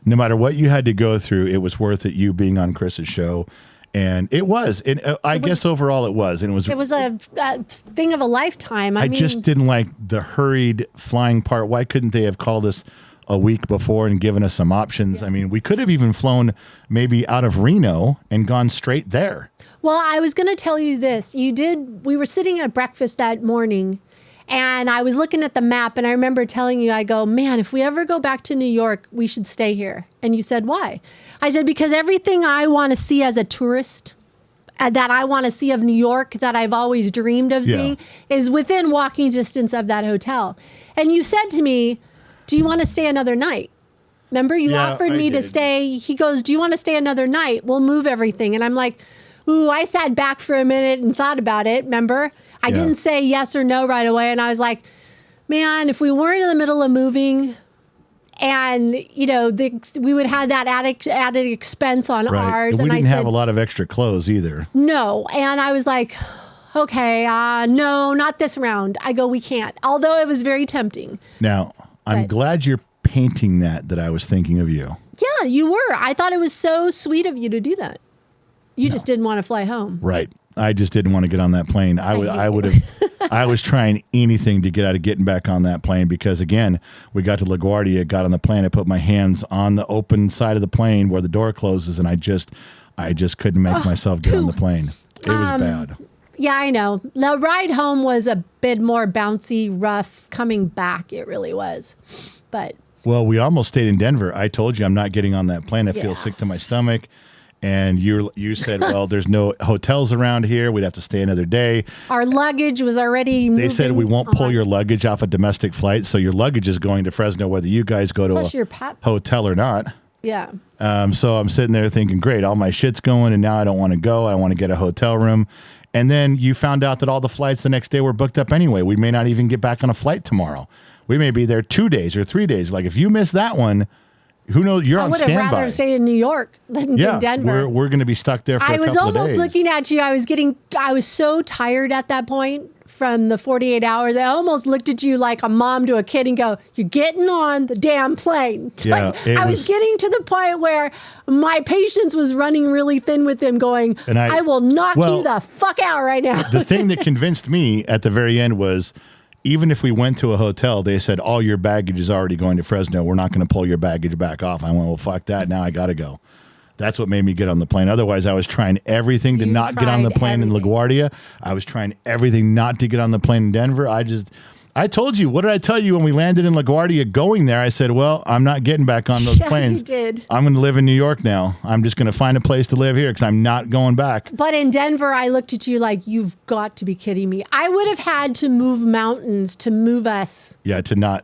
no matter what you had to go through, it was worth it, you being on Chris's show. And it was. And I guess overall it was. And it was a thing of a lifetime. I mean, just didn't like the hurried flying part. Why couldn't they have called us a week before and given us some options? I mean, we could have even flown maybe out of Reno and gone straight there. Well, I was going to tell you this. We were sitting at breakfast that morning, and I was looking at the map, and I remember telling you, I go, man, if we ever go back to New York, we should stay here. And you said, why? I said, because everything I want to see as a tourist, that I want to see of New York, that I've always dreamed of seeing, is within walking distance of that hotel. And you said to me, do you want to stay another night? Remember, you offered me to stay. He goes, do you want to stay another night? We'll move everything. And I'm like, ooh, I sat back for a minute and thought about it. Remember? I didn't say yes or no right away. And I was like, man, if we weren't in the middle of moving and, you know, we would have that added expense on ours. We and didn't I have said, a lot of extra clothes either. no. And I was like, okay, no, not this round. I go, we can't. Although it was very tempting. Now, I'm But- glad you're painting that I was thinking of you. Yeah, you were. I thought it was so sweet of you to do that. You just didn't want to fly home. Right. I just didn't want to get on that plane. I would have. I was trying anything to get out of getting back on that plane because, again, we got to LaGuardia, got on the plane. I put my hands on the open side of the plane where the door closes, and I just couldn't make myself get on the plane. It was bad. Yeah, I know. The ride home was a bit more bouncy, rough. Coming back, it really was. But Well, we almost stayed in Denver. I told you I'm not getting on that plane. I feel Yeah. sick to my stomach. And you said, well, there's no hotels around here. We'd have to stay another day. our luggage was already moving. They said we won't pull on. your luggage off a domestic flight. So your luggage is going to Fresno, whether you guys go to Plus a your pet. hotel or not. Yeah. So I'm sitting there thinking, great, all my shit's going, and now I don't want to go. I don't want to get a hotel room. And then you found out that all the flights the next day were booked up anyway. We may not even get back on a flight tomorrow. We may be there 2 days or 3 days. Like if you miss that one, who knows? You're I on would have standby. rather stayed in New York than in Denver. we're going to be stuck there for I a was couple of almost days. looking at you. I was so tired at that point from the 48 hours. I almost looked at you like a mom to a kid and go, you're getting on the damn plane. Yeah, Like, it I was was- getting to the point where my patience was running really thin with him going, And I will knock you the fuck out right now. The thing that convinced me at the very end was, even if we went to a hotel, they said, all your baggage is already going to Fresno. We're not going to pull your baggage back off. I went, well, fuck that. Now I got to go. That's what made me get on the plane. Otherwise, I was trying everything to You not get on the tried plane in everything. LaGuardia. I was trying everything not to get on the plane in Denver. I told you, what did I tell you when we landed in LaGuardia going there? I said, well, I'm not getting back on those Yeah, planes. you did. I'm going to live in New York now. I'm just going to find a place to live here because I'm not going back. But in Denver, I looked at you like, you've got to be kidding me. I would have had to move mountains to move us Yeah, to another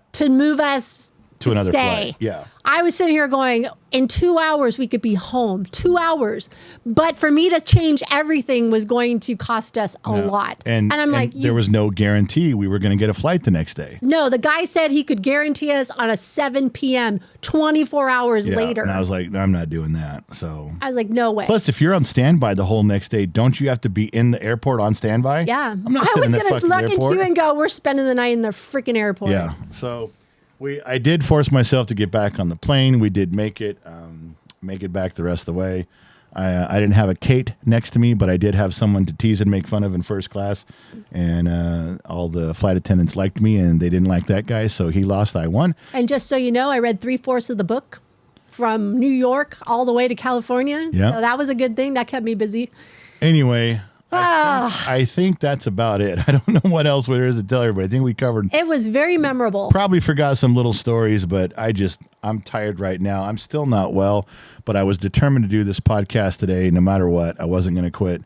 stay. flight. Yeah. I was sitting here going, in 2 hours, we could be home. 2 hours. But for me to change everything was going to cost us a lot. And I'm like, there was no guarantee we were going to get a flight the next day. no, the guy said he could guarantee us on a 7 p.m., 24 hours Yeah, later. and I was like, no, I'm not doing that. So I was like, no way. plus, if you're on standby the whole next day, don't you have to be in the airport on standby? yeah. I'm not I sitting was in that going to fucking look at airport. you and go, we're spending the night in the freaking airport. Yeah. So I did force myself to get back on the plane. We did make it back the rest of the way. I didn't have a Kate next to me, but I did have someone to tease and make fun of in first class. And all the flight attendants liked me, and they didn't like that guy, so he lost. I won. And just so you know, I read 3/4 of the book from New York all the way to California. Yeah. So that was a good thing. That kept me busy. Anyway, Ah. I think that's about it. I don't know what else there is to tell everybody. I think we covered. It was very memorable. Probably forgot some little stories, but I'm tired right now. I'm still not well, but I was determined to do this podcast today no matter what. I wasn't going to quit.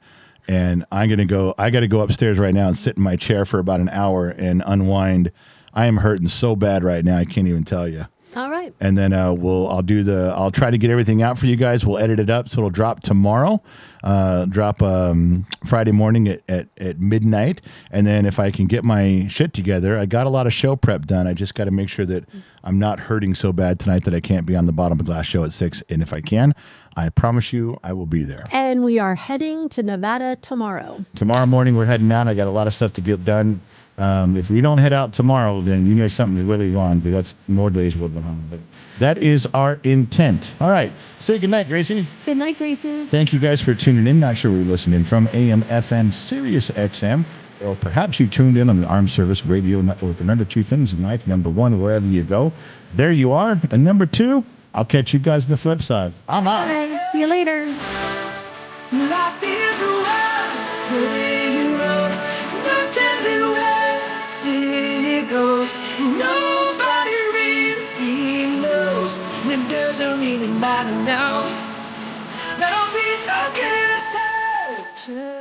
And I got to go upstairs right now and sit in my chair for about an hour and unwind. I am hurting so bad right now. I can't even tell you. All right. And then I'll try to get everything out for you guys. We'll edit it up so it'll drop tomorrow, drop Friday morning at midnight. And then if I can get my shit together, I got a lot of show prep done. I just got to make sure that I'm not hurting so bad tonight that I can't be on the Bottom of Glass show at 6. And if I can, I promise you I will be there. And we are heading to Nevada tomorrow. Tomorrow morning we're heading out. I got a lot of stuff to get done. If we don't head out tomorrow, then you know something's really wrong, because that's more days we'll go home. But that is our intent. All right. Say goodnight, Gracie. Good night, Gracie. Thank you guys for tuning in. Not sure where you're listening from. AM, FM, Sirius XM. Or perhaps you tuned in on the Armed Service Radio Network. Remember, 2 things in life. Number 1, wherever you go, there you are. And number 2, I'll catch you guys on the flip side. I'm out. Bye. See you later. Life is wild, the way you run, no telling where it goes. Nobody really knows. It doesn't really matter now. Now we talking ourselves.